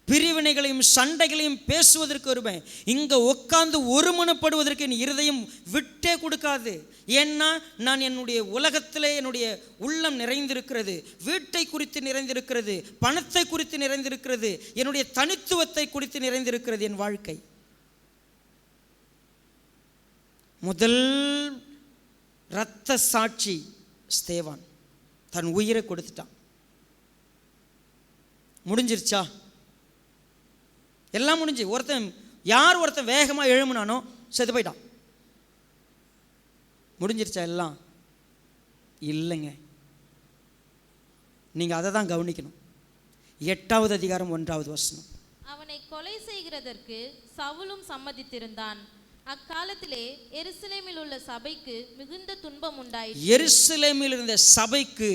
பிரிவினைகளையும் சண்டைகளையும் பேசுவதற்கு வருவேன். இங்கே உட்கார்ந்து ஒருமனப்படுவதற்கு என் இருதயம் விட்டே கொடுக்காது. ஏன்னா நான் என்னுடைய உலகத்திலே என்னுடைய உள்ளம் நிறைந்திருக்கிறது, வீட்டை குறித்து நிறைந்திருக்கிறது, பணத்தை குறித்து நிறைந்திருக்கிறது, என்னுடைய தனித்துவத்தை குறித்து நிறைந்திருக்கிறது என் வாழ்க்கை. முதல் இரத்த சாட்சி ஸ்தேவான் தன் உயிரை கொடுத்துட்டான். முடிஞ்சிருச்சா? எல்லாம் முடிஞ்சு. ஒருத்தன் வேகமாக எழும்புனானோ செத்து போயிட்டான். முடிஞ்சிருச்சா எல்லாம்? இல்லைங்க. நீங்கள் அதை தான் கவனிக்கணும். 8வது அதிகாரம் 1வது வசனம். அவனை கொலை செய்கிறதற்கு சவுலும் சம்மதித்திருந்தான். அக்காலத்திலே எருசலேமில் உள்ள சபைக்கு மிகுந்த துன்பம் உண்டாயிற்று. எருசலேமில் இருந்த சபைக்கு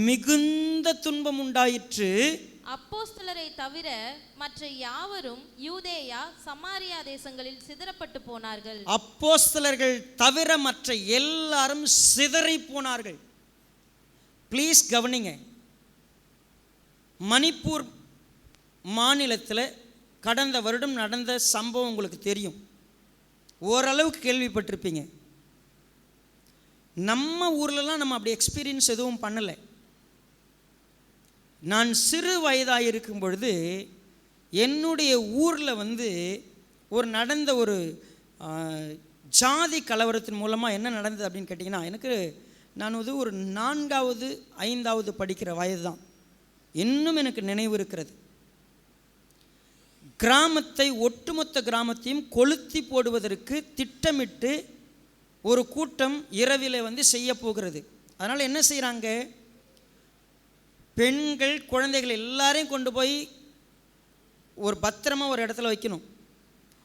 மிகுந்த துன்பம் உண்டாயிற்று. அப்போஸ்தலரை தவிர மற்ற யாவரும் யூதேயா சமாரியா தேசங்களில் சிதறப்பட்டு போனார்கள். அப்போஸ்தலர்கள் தவிர மற்ற எல்லாரும் சிதறி போனார்கள். ப்ளீஸ் கவனிங்க. மணிப்பூர் மாநிலத்தில் கடந்த வருடம் நடந்த சம்பவம் உங்களுக்கு தெரியும், ஓரளவுக்கு கேள்விப்பட்டிருப்பீங்க. நம்ம ஊர்லலாம் நம்ம அப்படி எக்ஸ்பீரியன்ஸ் எதுவும் பண்ணலை. நான் சிறு வயதாக இருக்கும் பொழுது என்னுடைய ஊரில் நடந்த ஒரு ஜாதி கலவரத்தின் மூலமாக என்ன நடந்தது அப்படின்னு கேட்டிங்கன்னா, நான் ஒரு 4வது 5வது படிக்கிற வயது தான். இன்னும் எனக்கு நினைவு இருக்கிறது. கிராமத்தை, ஒட்டுமொத்த கிராமத்தையும் கொளுத்தி போடுவதற்கு திட்டமிட்டு ஒரு கூட்டம் இரவில் செய்ய போகிறது. அதனால் என்ன செய்கிறாங்க, பெண்கள் குழந்தைகள் எல்லாரையும் கொண்டு போய் ஒரு பத்திரமாக ஒரு இடத்துல வைக்கணும்.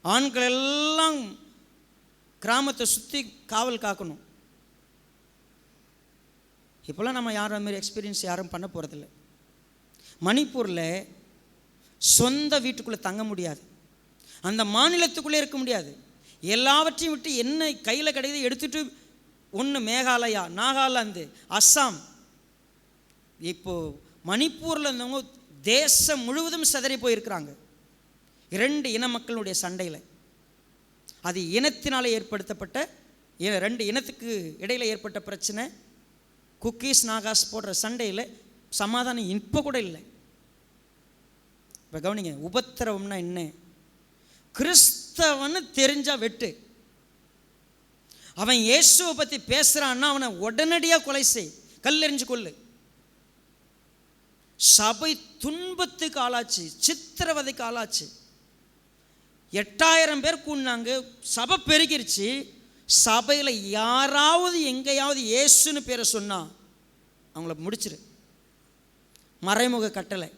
ஆண்கள் எல்லாம் கிராமத்தை சுற்றி காவல் காக்கணும். இப்போலாம் நம்ம யாரும் அதுமாரி எக்ஸ்பீரியன்ஸ் யாரும் பண்ண போகிறதில்ல. மணிப்பூரில் சொந்த வீட்டுக்குள்ளே தங்க முடியாது, அந்த மாநிலத்துக்குள்ளே இருக்க முடியாது. எல்லாவற்றையும் விட்டு என்ன கையில் கிடையாது எடுத்துகிட்டு ஒன்று மேகாலயா, நாகாலாந்து, அஸ்ஸாம். இப்போது மணிப்பூரில் இருந்தவங்க தேசம் முழுவதும் சிதறி போயிருக்கிறாங்க 2 இன மக்களுடைய சண்டையில். அது இனத்தினால் ஏற்படுத்தப்பட்ட 2 இனத்துக்கு இடையில் ஏற்பட்ட பிரச்சனை. குக்கீஸ் நாகாஸ் போடுற சண்டையில் சமாதானம் இப்போ கூட இல்லை. இப்போ கவனிங்க, உபத்திரவம்னா என்ன? கிறிஸ்தவன்னு தெரிஞ்சா வெட்டு. அவன் இயேசுவை பற்றி பேசுகிறான்னா அவனை உடனடியாக கொலை செய், கல்லெறிஞ்சு கொள்ளு. சபை துன்பத்துக்கு ஆளாச்சு, சித்திரவதைக்கு ஆளாச்சு. 8000 பேர் கூடினாங்க, சபை பெருகிருச்சு. சபையில் யாராவது எங்கேயாவது இயேசுன்னு பேரை சொன்னா அவங்கள முடிச்சிரு. மறைமுக கட்டளை.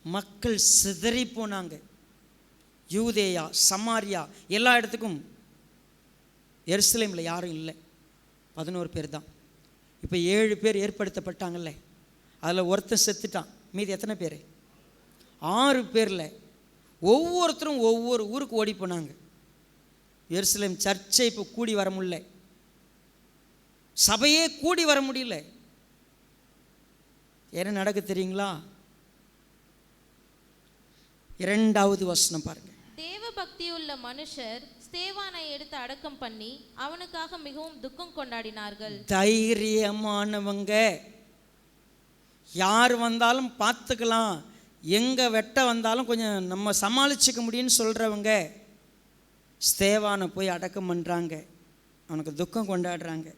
மக்கள் சிதறி போனாங்க. யூதேயா, சமாரியா, எல்லா இடத்துக்கும். எருசலேமில் யாரும் இல்லை. 11 பேர் தான். இப்போ 7 பேர் ஏற்படுத்தப்பட்டாங்கல்ல, அதில் ஒருத்தன் செத்துட்டான். மீதி எத்தனை பேர்? 6 பேரில் ஒவ்வொருத்தரும் ஒவ்வொரு ஊருக்கு ஓடி போனாங்க. எருசலேம் சர்ச்சை இப்போ கூடி வர முடியல, சபையே கூடி வர முடியல. என்ன நடக்க தெரியுங்களா? 2வது வசனம் பாருங்க. தேவ பக்தியுள்ள மனுஷர் ஸ்தேவானை எடுத்து அடக்கம் பண்ணி அவனுக்காக மிகவும் துக்கம் கொண்டாடினார்கள். தைரியமானவங்க, யார் வந்தாலும் பார்த்துக்கலாம், எங்க வெட்ட வந்தாலும் கொஞ்சம் நம்ம சமாளிச்சுக்க முடியும்னு சொல்றவங்க ஸ்தேவானை போய் அடக்கம் பண்றாங்க, அவனுக்கு துக்கம் கொண்டாடுறாங்க.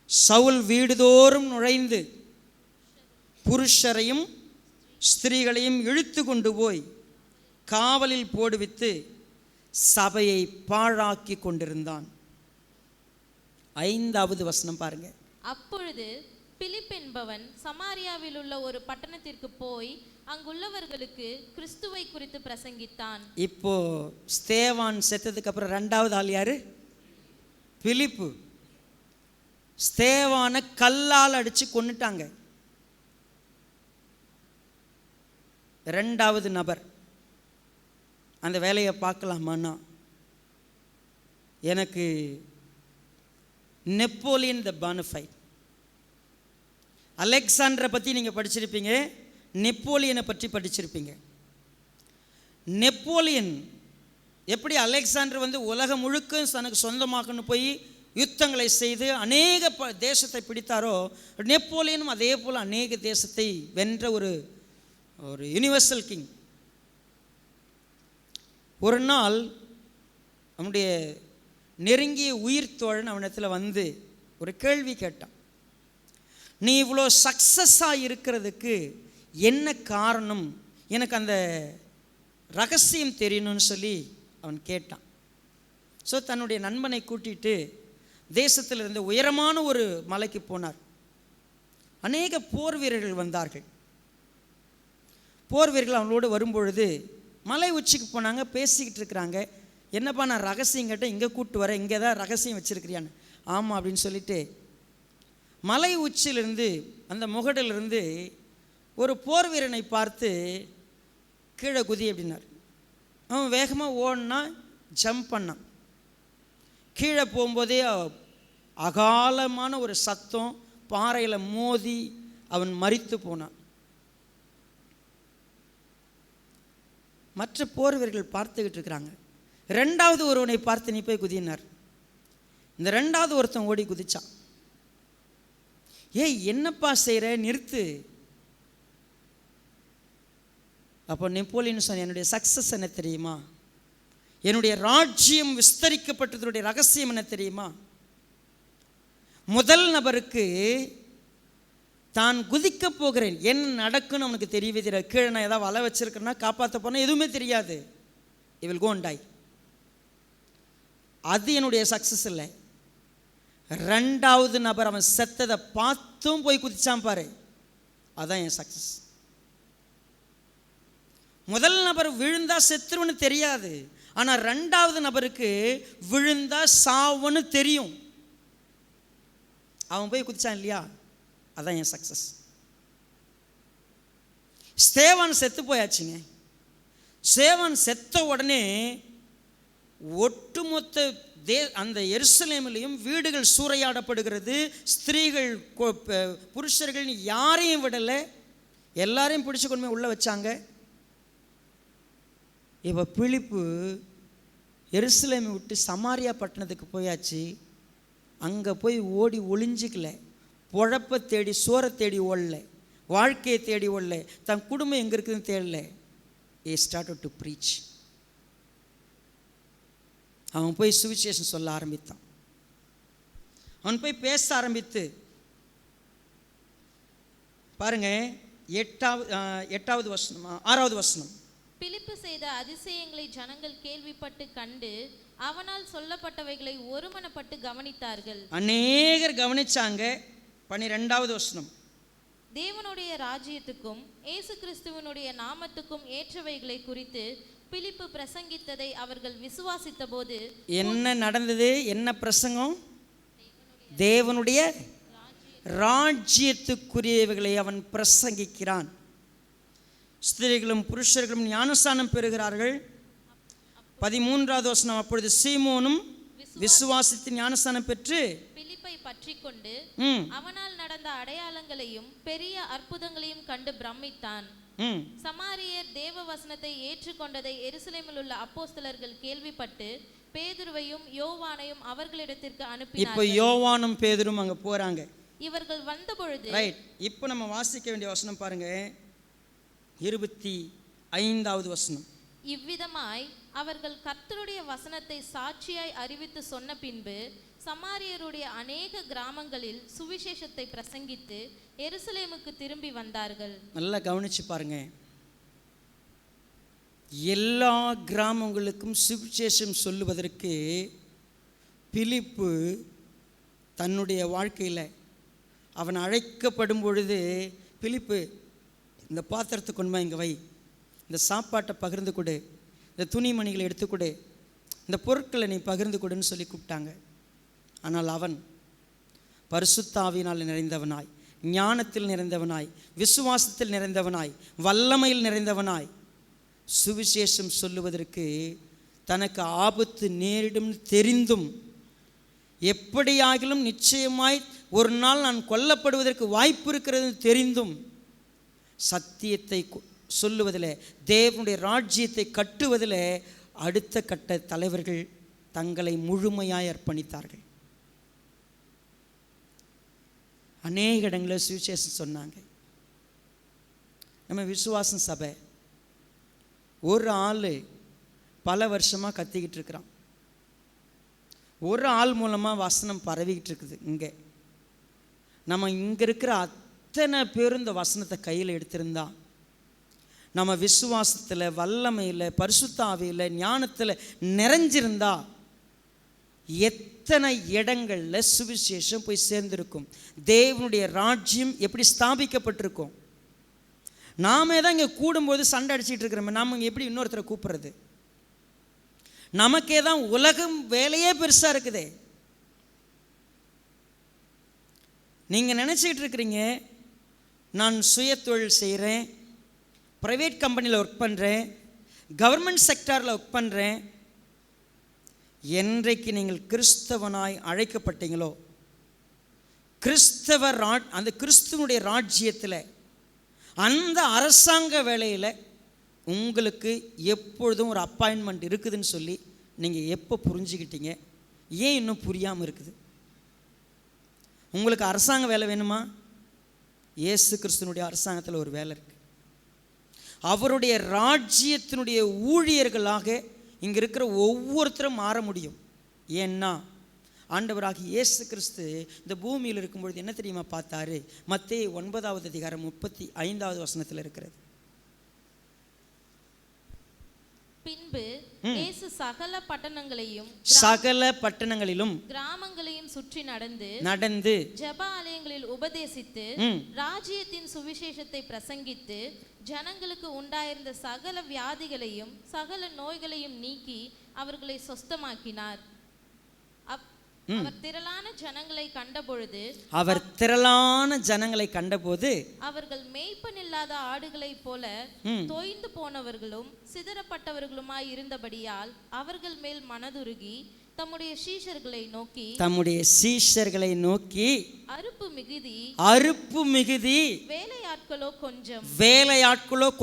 சவுல் வீடுதோறும் நுழைந்து புருஷரையும் ஸ்திரீகளையும் இழுத்து கொண்டு போய் காவலில் போடுவித்து சபையை பாழாக்கி கொண்டிருந்தான். 5வது வசனம் பாருங்க. அப்பொழுது பிலிப் என்பவன் சமாரியாவில் உள்ள ஒரு பட்டணத்திற்கு போய் அங்குள்ளவர்களுக்கு கிறிஸ்துவை குறித்து பிரசங்கித்தான். இப்போ ஸ்தேவான் செத்ததுக்கு அப்புறம் 2வது ஆள் யாரு? பிலிப்பு. ஸ்தேவானை கல்லால் அடிச்சு கொன்னுட்டாங்க. 2வது நபர் அந்த வேலையை பார்க்கலாமான்னா, எனக்கு நெப்போலியன் த பானஃபைட், அலெக்சாண்டரை பற்றி நீங்கள் படிச்சிருப்பீங்க, நெப்போலியனை பற்றி படிச்சிருப்பீங்க. நெப்போலியன் எப்படி அலெக்சாண்டர் வந்து உலகம் முழுக்க தனக்கு சொந்தமாக்கன்னு போய் யுத்தங்களை செய்து அநேக தேசத்தை பிடித்தாரோ, நெப்போலியனும் அதே போல் அநேக தேசத்தை வென்ற ஒரு யூனிவர்சல் கிங். ஒரு நாள் அவனுடைய நெருங்கிய உயிர் தோழன் அவனிடத்தில் வந்து ஒரு கேள்வி கேட்டான். நீ இவ்வளோ சக்ஸஸாக இருக்கிறதுக்கு என்ன காரணம், எனக்கு அந்த ரகசியம் தெரியணும்னு சொல்லி அவன் கேட்டான். ஸோ தன்னுடைய நண்பனை கூட்டிகிட்டு தேசத்தில் இருந்த உயரமான ஒரு மலைக்கு போனார். அநேக போர் வீரர்கள் வந்தார்கள். போர் வீரர்கள் அவங்களோடு வரும்பொழுது மலை உச்சிக்கு போனாங்க, பேசிக்கிட்டு இருக்கிறாங்க. என்னப்பா நான் ரகசியம் கேட்டேன், இங்கே கூப்பிட்டு வரேன், இங்கே தான் ரகசியம் வச்சுருக்கிறியான்னு. ஆமாம் அப்படின்னு சொல்லிட்டு மலை உச்சியிலிருந்து அந்த முகடிலிருந்து ஒரு போர் வீரனை பார்த்து கீழே குதி அப்படின்னார். அவன் வேகமாக ஓடினா, ஜம்ப் பண்ணான். கீழே போகும்போதே அகாலமான ஒரு சத்தம், பாறையில் மோதி அவன் மரித்து போனான். மற்ற போர் வீரர்கள் பார்த்துக்கிட்டு இருக்கிறாங்க. 2வது ஒருவனை பார்த்து நீ போய் குதினார். இந்த 2வது ஒருத்தன் ஓடி குதிச்சான். ஏய் என்னப்பா செய்கிற, நிறுத்து. அப்போ நெப்போலியன் சொன்ன, என்னுடைய சக்ஸஸ் என்ன தெரியுமா, என்னுடைய ராஜ்யம் விஸ்தரிக்கப்பட்டதனுடைய ரகசியம் என்ன தெரியுமா, முதல் நபருக்கு தான் குதிக்க போகிறேன், என்ன நடக்குன்னு அவனுக்கு தெரியவே தெரியாது. கீழே நான் ஏதாவது வலை வச்சிருக்கேன்னா காப்பாற்ற போனால் எதுவுமே தெரியாது. He will go and die. அது என்னுடைய சக்ஸஸ் இல்லை. 2வது நபர் அவன் செத்ததை பார்த்தும் போய் குதிச்சான் பாரு, அதான் என் சக்ஸஸ். முதல் நபர் விழுந்தா செத்துருன்னு தெரியாது, ஆனால் 2வது நபருக்கு விழுந்தா சாவுன்னு தெரியும். அவன் போய் குதிச்சான் இல்லையா, அதான் என் சக்ஸஸ். ஸ்தேவான் செத்து போயாச்சுங்க. ஸ்தேவான் செத்த உடனே ஒட்டுமொத்த அந்த எருசலேமிலையும் வீடுகள் சூறையாடப்படுகிறது. ஸ்திரீகள் புருஷர்கள் யாரையும் விடலை, எல்லாரையும் பிடிச்சு கொண்டு போய் உள்ளே வச்சாங்க. இப்போ பிலிப்பு எருசலேமை விட்டு சமாரியா பட்டணத்துக்கு போயாச்சு. அங்கே போய் ஓடி ஒளிஞ்சிக்கல, பொழப்பை தேடி சோரை தேடி ஓடல, வாழ்க்கையை தேடி ஓடல, தன் குடும்பம் எங்கே இருக்குதுன்னு தேடல. He started to preach. அவன் போய் சுவிசேஷம் சொல்ல ஆரம்பித்தான். அவன் போய் பேச ஆரம்பித்து பாருங்க, 8வது வசனம் 6வது வசனம். பிலிப்பு செய்த அதிசயங்களை ஜனங்கள் கேள்விப்பட்டு கண்டு அவனால் சொல்லப்பட்டவைகளை ஒருமனப்பட்டு கவனித்தார்கள். அநேகர் கவனிச்சாங்க. 12வது வசனம். தேவனுடைய ராஜ்யத்துக்கும் இயேசு கிறிஸ்துவனுடைய நாமத்துக்கும் ஏற்றவைகளை குறித்து பிலிப்பு பிரசங்கித்ததை அவர்கள் விசுவாசித்த போது என்ன நடந்தது? என்ன பிரசங்கம்? தேவனுடைய ராஜ்யத்துக்குரியவைகளை அவன் பிரசங்கிக்கிறான். ஸ்திரீகளும் புருஷர்களும் ஞானஸ்நானம் பெறுகிறார்கள். 13வது வசனம், அப்பொழுது சீமோனும் விசுவாசித்து ஞானஸ்நானம் பெற்று பிலிப்பை பற்றிக்கொண்டு அவனால் நடந்த அடையாளங்களையும் பெரிய அற்புதங்களையும் கண்டு பிரமித்தான். சமாரியர் தேவ வசனத்தை ஏற்றுக்கொண்டதை எருசலேமில் உள்ள அப்போஸ்தலர்கள் கேள்விப்பட்டு பேதுருவையும் யோவானையும் அவர்களிடத்திற்கு அனுப்பினார்கள். இப்போ யோவானும் பேதுரும் அங்க போறாங்க. இவர்கள் வந்த பொழுது, ரைட், இப்போ நம்ம வாசிக்க வேண்டிய வசனம் பாருங்க, 25வது வசனம். இவ்விதமாய் அவர்கள் கர்த்தருடைய வசனத்தை சாட்சியாய் அறிவித்து சொன்ன பின்பு சமாரியருடைய அநேக கிராமங்களில் சுவிசேஷத்தை பிரசங்கித்து எருசலேமுக்கு திரும்பி வந்தார்கள். நல்லா கவனிச்சு பாருங்க, எல்லா கிராமங்களுக்கும் சுவிசேஷம் சொல்லுவதற்கு பிலிப்பு தன்னுடைய வாழ்க்கையில் அவன் அழைக்கப்படும் பொழுது, பிலிப்பு இந்த பாத்திரத்தை கொண்டு போய் இங்கே வை, இந்த சாப்பாட்டை பகிர்ந்து கொடு, இந்த துணிமணிகளை எடுத்துக்கொடு, இந்த பொருட்களை நீ பகிர்ந்து கொடுன்னு சொல்லி கூப்பிட்டாங்க. ஆனால் அவன் பரிசுத்த ஆவியினால் நிறைந்தவனாய், ஞானத்தில் நிறைந்தவனாய், விசுவாசத்தில் நிறைந்தவனாய், வல்லமையில் நிறைந்தவனாய் சுவிசேஷம் சொல்லுவதற்கு தனக்கு ஆபத்து நேரிடும் தெரிந்தும், எப்படியாகிலும் நிச்சயமாய் ஒரு நாள் நான் கொல்லப்படுவதற்கு வாய்ப்பு இருக்கிறது தெரிந்தும், சத்தியத்தை சொல்லுவதில், தேவனுடைய ராஜ்யத்தை கட்டுவதில் அடுத்த கட்ட தலைவர்கள் தங்களை முழுமையாய் அர்ப்பணித்தார்கள். அநேக இடங்களில் சுவிசேஷம் சொன்னாங்க. நம்ம விசுவாசம் சபை ஒரு ஆள் பல வருஷமாக கத்திக்கிட்டு இருக்கிறான். ஒரு ஆள் மூலமாக வசனம் பரவிக்கிட்டு இருக்குது. இங்கே நம்ம இங்கே இருக்கிற அத்தனை பேரும் இந்த வசனத்தை கையில் எடுத்திருந்தா, நம்ம விசுவாசத்தில், வல்லமையில், பரிசுத்த ஆவியில், ஞானத்தில் நிறைஞ்சிருந்தா எத்தனை இடங்களில் சுவிசேஷம் போய் சேர்ந்திருக்கும். தேவனுடைய ராஜ்யம் எப்படி ஸ்தாபிக்கப்பட்டிருக்கும். நாமே தான் இங்கே கூடும்போது சண்டை அடிச்சிட்டு இருக்கிறோம். நாம் இங்கே எப்படி இன்னொருத்தரை கூப்பிட்றது? நமக்கே தான் உலகம் வேலையே பெருசாக இருக்குதே. நீங்கள் நினச்சிக்கிட்டு இருக்கிறீங்க, நான் சுய தொழில் செய்கிறேன், ப்ரைவேட் கம்பெனியில் ஒர்க் பண்ணுறேன், கவர்மெண்ட் செக்டாரில் ஒர்க் பண்ணுறேன். என்றைக்கு நீங்கள் கிறிஸ்தவனாய் அழைக்கப்பட்டீங்களோ, அந்த கிறிஸ்துவனுடைய ராஜ்யத்தில், அந்த அரசாங்க வேலையில் உங்களுக்கு எப்பொழுதும் ஒரு அப்பாயின்மெண்ட் இருக்குதுன்னு சொல்லி நீங்கள் எப்போ புரிஞ்சுக்கிட்டீங்க? ஏன் இன்னும் புரியாமல் இருக்குது? உங்களுக்கு அரசாங்க வேலை வேணுமா? இயேசு கிறிஸ்துவனுடைய அரசாங்கத்தில் ஒரு வேலை இருக்குது. அவருடைய ராஜ்யத்தினுடைய ஊழியர்களாக இங்கே இருக்கிற ஒவ்வொருத்தரும் மாற முடியும். ஏன்னா ஆண்டவராக இயேசு கிறிஸ்து இந்த பூமியில் இருக்கும்பொழுது என்ன தெரியுமா பார்த்தாரு? மத்தேயு 9வது அதிகாரம் 35வது வசனத்தில் இருக்கிறது. பின்பு இயேசு சகல பட்டணங்களிலும் கிராமங்களையும் சுற்றி நடந்து ஜெப ஆலயங்களில் உபதேசித்து ராஜ்யத்தின் சுவிசேஷத்தை பிரசங்கித்து ஜனங்களுக்கு உண்டாயிருந்த சகல வியாதிகளையும் சகல நோய்களையும் நீக்கி அவர்களை சொஸ்தமாக்கினார். அவர் திரளான ஜனங்களை கண்டபோது அவர்கள் மேய்ப்பனில்லாத ஆடுகளைப் போல தோய்ந்து போனவர்களும் சிதறப்பட்டவர்களுமாய் இருந்தபடியால் அவர்கள் மேல் மனதுருகி தம்முடைய சீஷர்களை நோக்கி அறுப்பு மிகுதி வேலையாட்களோ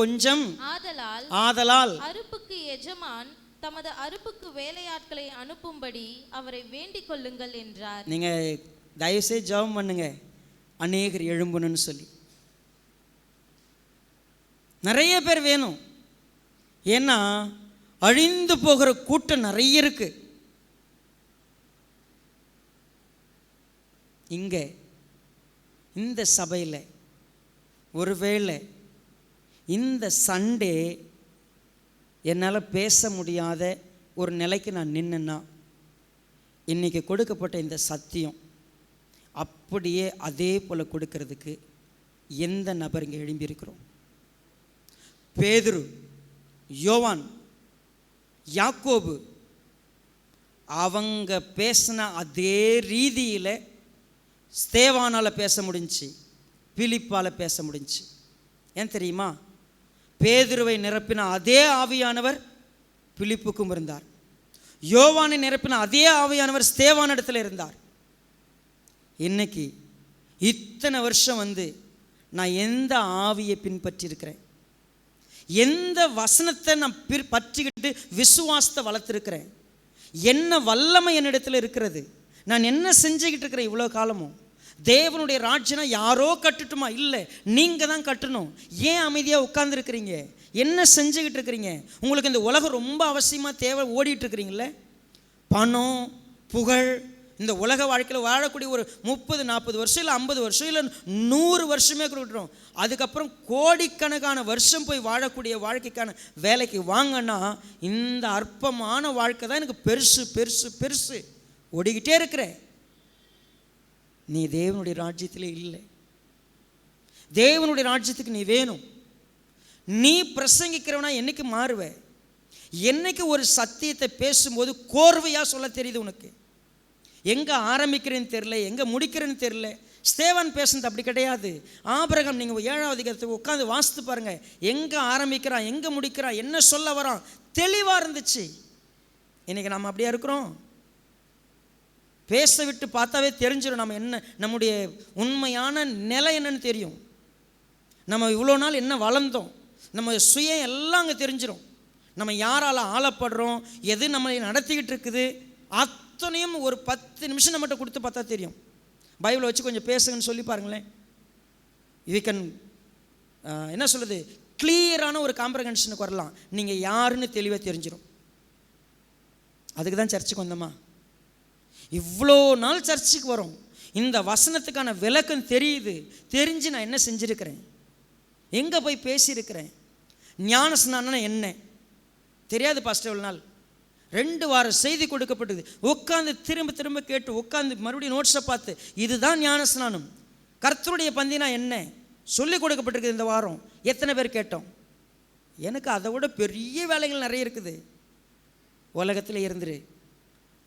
கொஞ்சம் ஆதலால் அறுப்புக்கு எஜமான் தமது அறுப்புக்கு வேலையாட்களை அனுப்பும்படி அவரை வேண்டிக் கொள்ளுங்கள் என்றார். நீங்க தயவுசெய்து ஜெபம் பண்ணுங்க, அநேகர் எழும்பணும்னு சொல்லி. நிறைய பேர் வேணும். ஏன்னா அழிந்து போகிற கூட்டம் நிறைய இருக்கு. இங்கே இந்த சபையில் ஒருவேளை இந்த சண்டே என்னால் பேச முடியாத ஒரு நிலைக்கு நான் நின்னேன்னா, இன்றைக்கி கொடுக்கப்பட்ட இந்த சத்தியம் அப்படியே அதே போல் கொடுக்கறதுக்கு எந்த நபர் இங்கே எழும்பியிருக்கிறோம்? பேதுரு, யோவான், யாக்கோபு அவங்க பேசின அதே ரீதியில் ஸ்தேவானால் பேச முடிஞ்சுச்சு, பிலிப்பால் பேச முடிஞ்சுச்சு. ஏன் தெரியுமா? பேதுருவை நிரப்பின அதே ஆவியானவர் பிலிப்புக்கும் இருந்தார். யோவானை நிரப்பின அதே ஆவியானவர் ஸ்தேவான் இடத்துல இருந்தார். இன்னைக்கு இத்தனை வருஷம் நான் எந்த ஆவியை பின்பற்றி இருக்கிறேன், எந்த வசனத்தை நான் பற்றிக்கிட்டு விசுவாசத்தை வளர்த்துருக்கிறேன், என்ன வல்லமை என்னிடத்தில் இருக்கிறது, நான் என்ன செஞ்சுக்கிட்டு இருக்கிறேன் இவ்வளோ காலமும். தேவனுடைய ராஜ்யனா யாரோ கட்டுட்டுமா? இல்லை, நீங்கள் தான் கட்டணும். ஏன் அமைதியாக உட்கார்ந்துருக்கிறீங்க? என்ன செஞ்சுக்கிட்டு இருக்கிறீங்க? உங்களுக்கு இந்த உலகம் ரொம்ப அவசியமாக தேவை, ஓடிட்டு இருக்கிறீங்களே. பணம், புகழ், இந்த உலக வாழ்க்கையில் வாழக்கூடிய ஒரு 30-40 வருஷம் இல்லை 50 வருஷம் இல்லை 100 வருஷமே கொடுக்குறோம். அதுக்கப்புறம் கோடிக்கணக்கான வருஷம் போய் வாழக்கூடிய வாழ்க்கைக்கான வேலைக்கு வாங்கன்னா இந்த அற்பமான வாழ்க்கை தான் எனக்கு பெருசு பெருசு பெருசு. ஓடிக்கிட்டே இருக்கிற நீ தேவனுடைய ராஜ்யத்திலே இல்லை. தேவனுடைய ராஜ்யத்துக்கு நீ வேணும். நீ பிரசங்கிக்கிறவனா என்னைக்கு மாறுவே? என்னைக்கு ஒரு சத்தியத்தை பேசும்போது கோர்வையாக சொல்ல தெரியுது உனக்கு? எங்கே ஆரம்பிக்கிறேன்னு தெரியல, எங்கே முடிக்கிறேன்னு தெரியல. ஸ்தேவான் பேசுனது அப்படி கிடையாது. ஆபிரகாம், நீங்கள் 7ஆவது அதிகாரத்துக்கு உட்காந்து வாசித்து பாருங்கள். எங்கே ஆரம்பிக்கிறான், எங்கே முடிக்கிறான், என்ன சொல்ல வரான், தெளிவாக இருந்துச்சு. இன்றைக்கி நம்ம அப்படியே இருக்கிறோம். பேச விட்டு பார்த்தாவே தெரிஞ்சிடும் நம்ம என்ன, நம்முடைய உண்மையான நிலை என்னன்னு தெரியும். நம்ம இவ்வளோ நாள் என்ன வளர்ந்தோம், நம்ம சுயம் எல்லாம் அங்கே தெரிஞ்சிடும். நம்ம யாரால் ஆளப்படுறோம், எது நம்மளை நடத்திக்கிட்டு இருக்குது, அத்தனையும் ஒரு 10 நிமிஷம் நம்மகிட்ட கொடுத்து பார்த்தா தெரியும். பைபிளை வச்சு கொஞ்சம் பேசுங்கன்னு சொல்லி பாருங்களேன். யூ கேன் என்ன சொல்கிறது, கிளியரான ஒரு காம்ப்ரஹென்ஷனுக்கு வரலாம். நீங்கள் யாருன்னு தெளிவாக தெரிஞ்சிடும். அதுக்கு தான் சர்ச்சுக்கு வந்தோமா? இவ்வளோ நாள் சர்ச்சுக்கு வரோம். இந்த வசனத்துக்கான விளக்கம் தெரியுது. தெரிஞ்சு நான் என்ன செஞ்சுருக்கிறேன், எங்கே போய் பேசியிருக்கிறேன், ஞானஸ்நானம்னா என்ன தெரியாது. பாஸ்டர் எவ்வளோ நாள் 2 வார செய்தி கொடுக்கப்பட்டது. உட்காந்து திரும்ப திரும்ப கேட்டு உட்காந்து மறுபடியும் நோட்ஸை பார்த்து இதுதான் ஞானஸ்நானம், கர்த்தருடைய பந்தினா என்ன சொல்லி கொடுக்கப்பட்டிருக்குது. இந்த வாரம் எத்தனை பேர் கேட்டோம்? எனக்கு அதை விட பெரிய வேலைகள் நிறைய இருக்குது. உலகத்தில் இருந்துரு,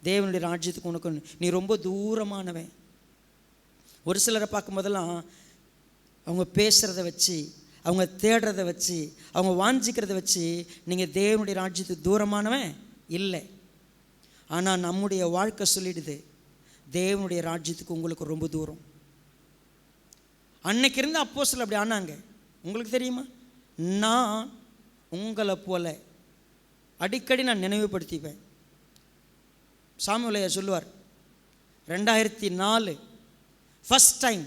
தேவனுடைய ராஜ்யத்துக்கு உனக்கு நீ ரொம்ப தூரமானவன். ஒரு சிலரை பார்க்கும்போதெல்லாம் அவங்க பேசுகிறத வச்சு, அவங்க தேடுறதை வச்சு, அவங்க வாஞ்சிக்கிறத வச்சு நீங்கள் தேவனுடைய ராஜ்யத்துக்கு தூரமானவன் இல்லை. ஆனால் நம்முடைய வாழ்க்கை சொல்லிடுது தேவனுடைய ராஜ்யத்துக்கு உங்களுக்கு ரொம்ப தூரம். அன்னைக்கு இருந்த அப்போஸ்தலர் அப்படி ஆனாங்க. உங்களுக்கு தெரியுமா? நான் உங்களை போல அடிக்கடி நான் நினைவுபடுத்திப்பேன். சாமுவேல் சொல்லுவார், 2004 first time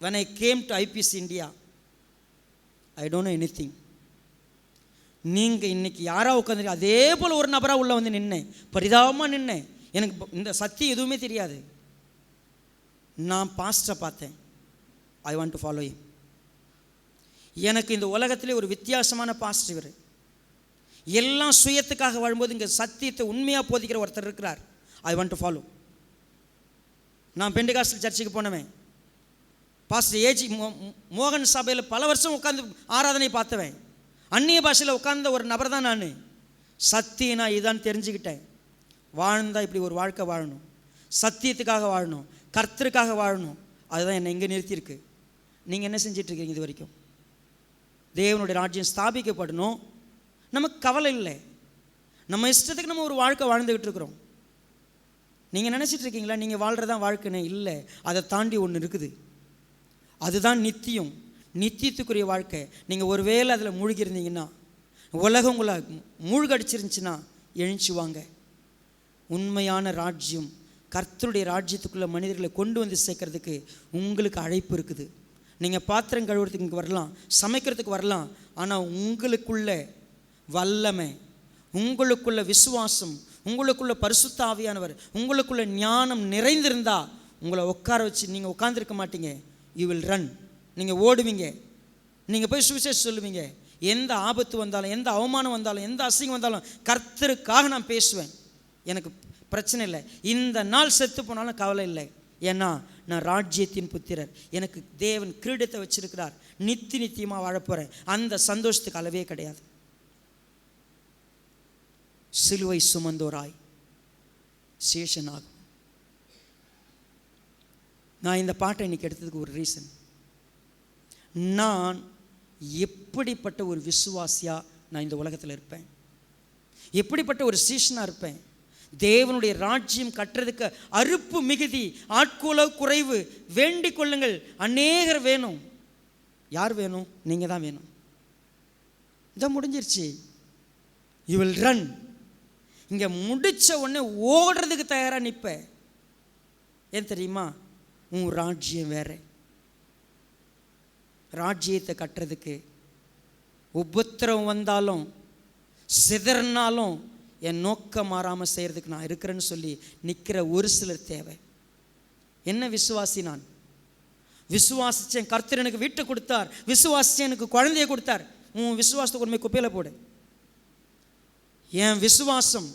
when I came to IPC India, I don't know anything. நீங்கள் இன்றைக்கி யாராக உட்காந்துருக்க அதே போல் ஒரு நபராக உள்ளே வந்து நின்னேன், பரிதாபமாக நின்னேன். எனக்கு இந்த சத்தியம் எதுவுமே தெரியாது. நான் பாஸ்டரை பார்த்தேன். I want to follow him. எனக்கு இந்த உலகத்திலே ஒரு வித்தியாசமான பாஸ்டர் இவர். எல்லாம் சுயத்துக்காக வாழும்போது இங்கே சத்தியத்தை உண்மையாக போதிக்கிற ஒருத்தர் இருக்கிறார். I want to follow. நான் பெண்டகாஸ்டல் சர்ச்சுக்கு போனவன். பாஸ்டர் ஏஜி மோகன் சபையில் பல வருஷம் உட்காந்து ஆராதனை பார்த்தவன். அந்நிய பாஷையில் உட்கார்ந்த ஒரு நபர் தான் நான். சத்தியனா இதான் தெரிஞ்சுக்கிட்டேன். வாழ்ந்தால் இப்படி ஒரு வாழ்க்கை வாழணும், சத்தியத்துக்காக வாழணும், கர்த்தருக்காக வாழணும். அதுதான் என்னை இங்கே நிறுத்தியிருக்கு. நீங்கள் என்ன செஞ்சிட்ருக்கீங்க இது வரைக்கும்? தேவனுடைய ராஜ்யம் ஸ்தாபிக்கப்படணும், நமக்கு கவலை இல்லை. நம்ம இஷ்டத்துக்கு நம்ம ஒரு வாழ்க்கை வாழ்ந்துக்கிட்டு இருக்கிறோம். நீங்கள் நினச்சிட்ருக்கீங்களா நீங்கள் வாழ்கிறதான் வாழ்க்கைன்னு? இல்லை, அதை தாண்டி ஒன்று இருக்குது. அதுதான் நித்தியம், நித்தியத்துக்குரிய வாழ்க்கை. நீங்கள் ஒருவேளை அதில் மூழ்கிருந்தீங்கன்னா, உலகம் உங்களை மூழ்கடிச்சிருந்துச்சுன்னா எழுந்துச்சு வாங்க. உண்மையான ராஜ்யம், கர்த்தருடைய ராஜ்யத்துக்குள்ளே மனிதர்களை கொண்டு வந்து சேர்க்கறதுக்கு உங்களுக்கு அழைப்பு இருக்குது. நீங்கள் பாத்திரம் கழுவுறதுக்கு இங்கே வரலாம், சமைக்கிறதுக்கு வரலாம். ஆனால் உங்களுக்குள்ள வல்லமை, உங்களுக்குள்ள விசுவாசம், உங்களுக்குள்ள பரிசுத்த ஆவியானவர், உங்களுக்குள்ள ஞானம் நிறைந்திருந்தால் உங்களை உட்கார வச்சு நீங்கள் உட்கார்ந்துருக்க மாட்டீங்க. You will run. நீங்கள் ஓடுவீங்க, நீங்கள் போய் சுவிசேஷம் சொல்லுவீங்க. எந்த ஆபத்து வந்தாலும், எந்த அவமானம் வந்தாலும், எந்த அசிங்கம் வந்தாலும் கர்த்தருக்காக நான் பேசுவேன். எனக்கு பிரச்சனை இல்லை. இந்த நாள் செத்து போனாலும் கவலை இல்லை. ஏன்னா நான் ராஜ்யத்தின் புத்திரர். எனக்கு தேவன் கிரீடத்தை வச்சிருக்கிறார். நித்தியமாக வாழப்போகிறேன். அந்த சந்தோஷத்துக்கு அளவே கிடையாது. சிலுவை சுமந்தோராய் சேஷனாகும். நான் இந்த பாட்டை இன்னைக்கு எடுத்ததுக்கு ஒரு ரீசன், நான் எப்படிப்பட்ட ஒரு விசுவாசியா நான் இந்த உலகத்தில் இருப்பேன், எப்படிப்பட்ட ஒரு சீஷனாக இருப்பேன். தேவனுடைய ராஜ்யம் கட்டுறதுக்கு அறுப்பு மிகுதி, ஆட்கூல குறைவு, வேண்டிக் கொள்ளுங்கள். அநேகர் வேணும். யார் வேணும்? நீங்கள் தான் வேணும். இதான் முடிஞ்சிருச்சு. You will run. இங்கே முடிச்ச உடனே ஓடுறதுக்கு தயாராக நிற்ப. ஏன் தெரியுமா? உன் ராஜ்யம் வேற. ராஜ்யத்தை கட்டுறதுக்கு உபத்திரவம் வந்தாலும் சிதறினாலும் என் நோக்கம் மாறாமல் செய்கிறதுக்கு நான் இருக்கிறேன்னு சொல்லி நிற்கிற ஒரு சிலர் தேவை. என்ன விசுவாசி நான்? விசுவாசிச்சேன், கர்த்தர் எனக்கு வீட்டை கொடுத்தார், விசுவாசிச்சேன், எனக்கு குழந்தைய கொடுத்தார். உன் விசுவாசத்தை கொண்டு போய் குப்பையில் போடு. என் விசுவாசம்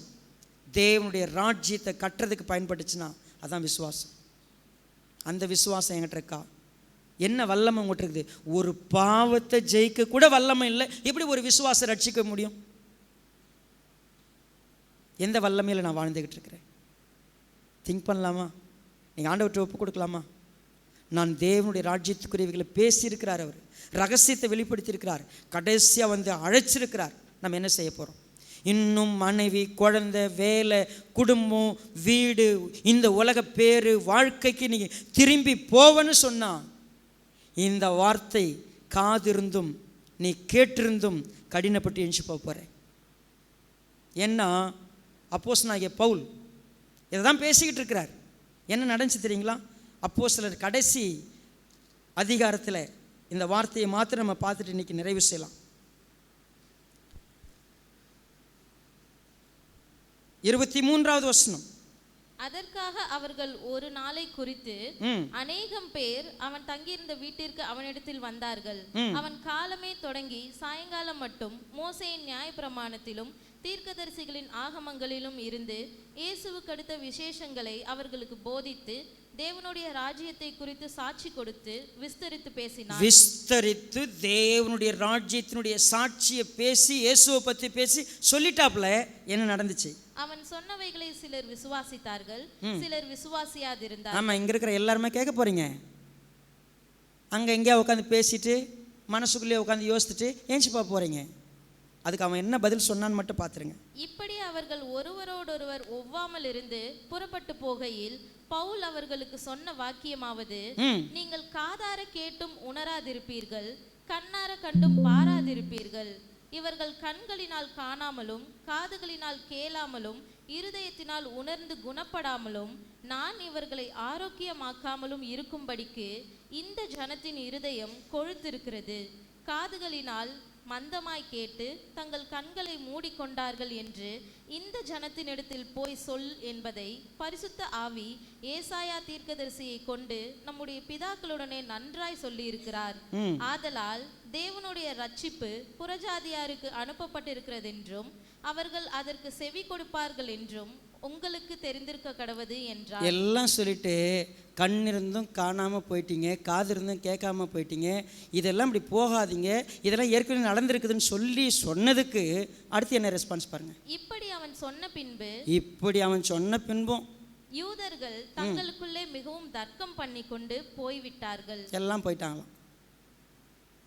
தேவனுடைய ராஜ்யத்தை கட்டுறதுக்கு பயன்பட்டுச்சுன்னா அதான் விசுவாசம். அந்த விசுவாசம் என்கிட்ட இருக்கா? என்ன வல்லமை உங்கள்கிட்ட இருக்குது? ஒரு பாவத்தை ஜெயிக்க கூட வல்லமை இல்லை. எப்படி ஒரு விசுவாசம் ரட்சிக்க முடியும்? எந்த வல்லமையில் நான் வாழ்ந்துக்கிட்டு இருக்கிறேன்? திங்க் பண்ணலாமா? நீங்கள் ஆண்டவர்கிட்ட ஒப்பு கொடுக்கலாமா? நான் தேவனுடைய ராஜ்யத்துக்குரியவைகளை பேசியிருக்கிறார், அவர் ரகசியத்தை வெளிப்படுத்தியிருக்கிறார், கடைசியாக வந்து அழைச்சிருக்கிறார். நம்ம என்ன செய்ய போகிறோம்? இன்னும் மனைவி, குழந்தை, வேலை, குடும்பம், வீடு, இந்த உலக பேரு, வாழ்க்கைக்கு நீ திரும்பி போவன்னு சொன்னா இந்த வார்த்தை காதிருந்தும் நீ கேட்டிருந்தும் கடினப்பட்டு எழுந்து போக போகிற. ஏன்னா அப்போஸ்தலனாகிய பவுல் இதை தான் பேசிக்கிட்டு இருக்கிறார். என்ன நடந்துச்சு தெரியுங்களா? அப்போஸ்தலர் கடைசி அதிகாரத்தில் இந்த வார்த்தையை மாத்திரம் நம்ம பார்த்துட்டு இன்னைக்கு நிறைவு செய்யலாம். 23வது வசனம். அதற்காக அவர்கள் ஒரு நாளை குறித்து அநேகம் பேர் அவன் தங்கியிருந்த வீட்டிற்கு அவனிடத்தில் வந்தார்கள். அவன் காலமே தொடங்கி சாயங்காலம் மட்டும் மோசேயின் நியாயப்பிரமாணத்திலும் தீர்க்கதரிசிகளின் ஆகமங்களிலும் இருந்து இயேசுவுக்கு அடுத்த விசேஷங்களை அவர்களுக்கு போதித்து தேவனுடைய ராஜ்யத்தை குறித்து சாட்சி கொடுத்து விஸ்தரித்து பேசினார். விஸ்தரித்து தேவனுடைய ராஜ்யத்தினுடைய சாட்சியை பேசி இயேசுவை பற்றி பேசி சொல்லிட்டாப்ல. என்ன நடந்துச்சு? அவன் சொன்னவைகளை சிலர் விசுவாசித்தார்கள், சிலர் விசுவாசியாதிருந்தார்கள். ஆமாம், இங்கே இருக்கிற எல்லாருமே கேட்க போறீங்க. அங்கே எங்கேயா உட்காந்து பேசிட்டு மனசுக்குள்ளேயே உட்காந்து யோசிச்சுட்டு ஏஞ்சிப்பா போறீங்க. அதுக்கு அவன் என்ன பதில் சொன்னான்னு மட்டும் பார்த்துருங்க. இப்படி அவர்கள் ஒருவரோடொருவர் ஒவ்வாமல் இருந்து புறப்பட்டு போகையில் பவுல் அவர்களுக்கு சொன்ன வாக்கியமாவது, நீங்கள் காதார கேட்டும் உணராதிருப்பீர்கள், கண்ணார கண்டும் பாராதிருப்பீர்கள். இவர்கள் கண்களினால் காணாமலும் காதுகளினால் கேளாமலும் இருதயத்தினால் உணர்ந்து குணப்படாமலும் நான் இவர்களை ஆரோக்கியமாக்காமலும் இருக்கும்படிக்கு இந்த ஜனத்தின் இருதயம் கொழுத்திருக்கிறது. காதுகளினால் மந்தமாய் கேட்டு தங்கள் கண்களை மூடிக்கொண்டார்கள் என்று இந்த ஜனத்தினிடத்தில் போய் சொல் என்பதை பரிசுத்த ஆவி ஏசாயா தீர்க்கதரிசியை கொண்டு நம்முடைய பிதாக்களுடனே நன்றாய் சொல்லி இருக்கிறார். ஆதலால் தேவனுடைய ரட்சிப்பு புறஜாதியாருக்கு அனுப்பப்பட்டிருக்கிறது என்றும் அவர்கள் அதற்கு செவி கொடுப்பார்கள் என்றும் உங்களுக்கு தெரிந்திருக்க கடவது என்றார். எல்லாம் சொல்லிட்டு கண் இருந்தும் காணாம போயிட்டீங்க, காது இருந்தும் கேட்காம போயிட்டீங்க, இதெல்லாம் இப்படி போகாதீங்க, இதெல்லாம் ஏற்கனவே நடந்திருக்குதுன்னு சொல்லி சொன்னதுக்கு அடுத்து என்ன ரெஸ்பான்ஸ் பாருங்க. இப்படி அவன் சொன்ன பின்பும் யூதர்கள் தங்களுக்குள்ளே மிகவும் தர்க்கம் பண்ணி கொண்டு போய்விட்டார்கள். எல்லாம் போயிட்டாங்களாம்.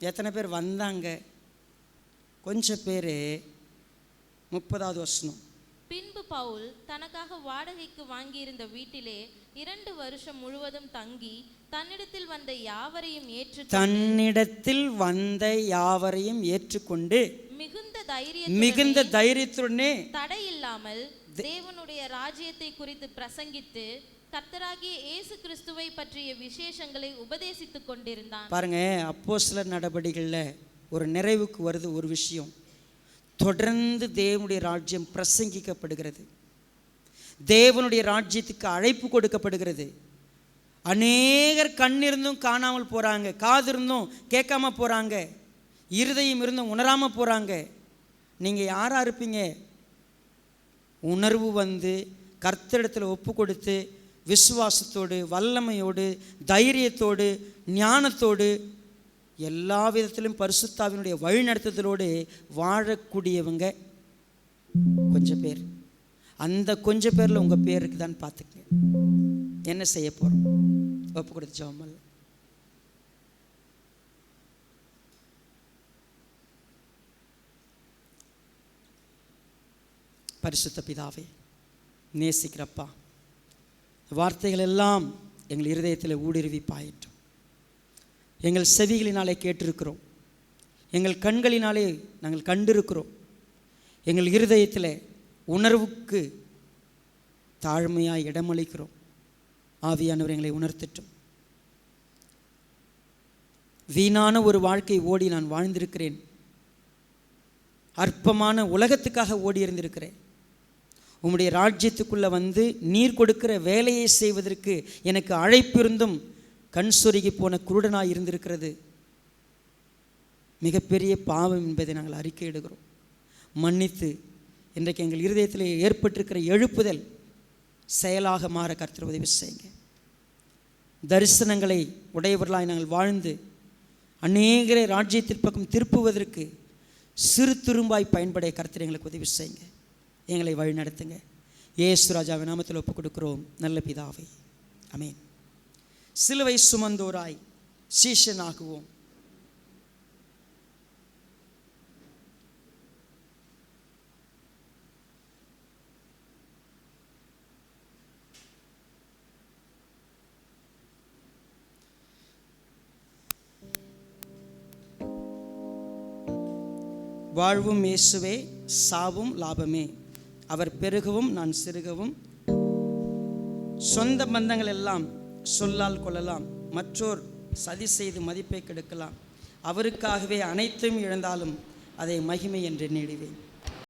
எத்தனை பேர் வந்தாங்க? கொஞ்சம் பேர். 30வது வசனம். பின்பு பவுல் தனக்காக வாடகைக்கு வாங்கியிருந்த வீட்டிலே 2 வருஷம் முழுவதும் தங்கி தன்னிடத்தில் வந்த யாவரையும் ஏற்றுக்கொண்டு மிகுந்த தைரியத்துடனே தடையில்லாமல் தேவனுடைய ராஜ்யத்தை குறித்து பிரசங்கித்து கர்த்தராகிய இயேசு கிறிஸ்துவை பற்றிய விசேஷங்களை உபதேசித்துக் கொண்டிருந்தான். பாருங்க, அப்போஸ்தலர் நடபடிகளில் ஒரு நிறைவுக்கு வருது ஒரு விஷயம். தொடர்ந்து தேவனுடைய ராஜ்யம் பிரசங்கிக்கப்படுகிறது, தேவனுடைய ராஜ்யத்துக்கு அழைப்பு கொடுக்கப்படுகிறது. அநேகர் கண்ணிருந்தும் காணாமல் போகிறாங்க, காது இருந்தும் கேட்காம போகிறாங்க, இருதயம் இருந்தும் உணராமல் போகிறாங்க. நீங்கள் யாராக இருப்பீங்க? உணர்வு வந்து கர்த்தரிடத்தில் ஒப்பு கொடுத்து விசுவாசத்தோடு, வல்லமையோடு, தைரியத்தோடு, ஞானத்தோடு, எல்லா விதத்திலும் பரிசுத்தாவினுடைய வழிநடத்துதலோடு வாழக்கூடியவங்க கொஞ்சம் பேர். அந்த கொஞ்சம் பேரில் உங்கள் பேர் இருக்குதான்னு பார்த்துக்கங்க. என்ன செய்ய போகிறோம்? ஒப்பு கொடுத்து ஜெபம் பண்ணலாம். பரிசுத்த பிதாவே, நேசிக்கிறப்பா, வார்த்தைகள் எல்லாம் எங்கள் இருதயத்தில் ஊடுருவி பாயிட்டும். எங்கள் செவிகளினாலே கேட்டிருக்கிறோம், எங்கள் கண்களினாலே நாங்கள் கண்டிருக்கிறோம், எங்கள் இருதயத்தில் உணர்வுக்கு தாழ்மையாக இடமளிக்கிறோம். ஆவியானவர் எங்களை உணர்த்தட்டும். வீணான ஒரு வாழ்க்கை ஓடி நான் வாழ்ந்திருக்கிறேன். அற்பமான உலகத்துக்காக ஓடி இருந்திருக்கிறேன். உம்முடைய ராஜ்யத்துக்குள்ளே வந்து நீர் கொடுக்கிற வேலையை செய்வதற்கு எனக்கு அழைப்பிருந்தும் கண் சொருகி போன குருடனாக இருந்திருக்கிறது மிகப்பெரிய பாவம் என்பதை நாங்கள் அறிக்கையிடுகிறோம். மன்னித்து இன்றைக்கு எங்கள் இருதயத்தில் ஏற்பட்டிருக்கிற எழுப்புதல் செயலாக மாற கர்த்தர் உதவி செய்யுங்க. தரிசனங்களை உடையவர்களாய் நாங்கள் வாழ்ந்து அநேகரை ராஜ்யத்தின் பக்கம் திருப்புவதற்கு சிறு துரும்பாய் பயன்படைய கர்த்தர் எங்களுக்கு உதவி செய்யுங்க. எங்களை வழி நடத்துங்க. இயேசு ராஜாவின் நாமத்தில் ஒப்புக் கொடுக்கிறோம் நல்ல பிதாவே, ஆமென். சிலுவை சுமந்தோராய் சீஷனாகுவோம். வாழ்வும் இயேசுவே, சாவும் லாபமே. அவர் பெருகவும் நான் சிறுகவும். சொந்த பந்தங்கள் எல்லாம் சொல்லால் கொள்ளலாம், மற்றோர் சதி செய்து மதிப்பை கெடுக்கலாம். அவருக்காகவே அனைத்தும் இழந்தாலும் அதை மகிமை என்று எண்ணிடுவேன்.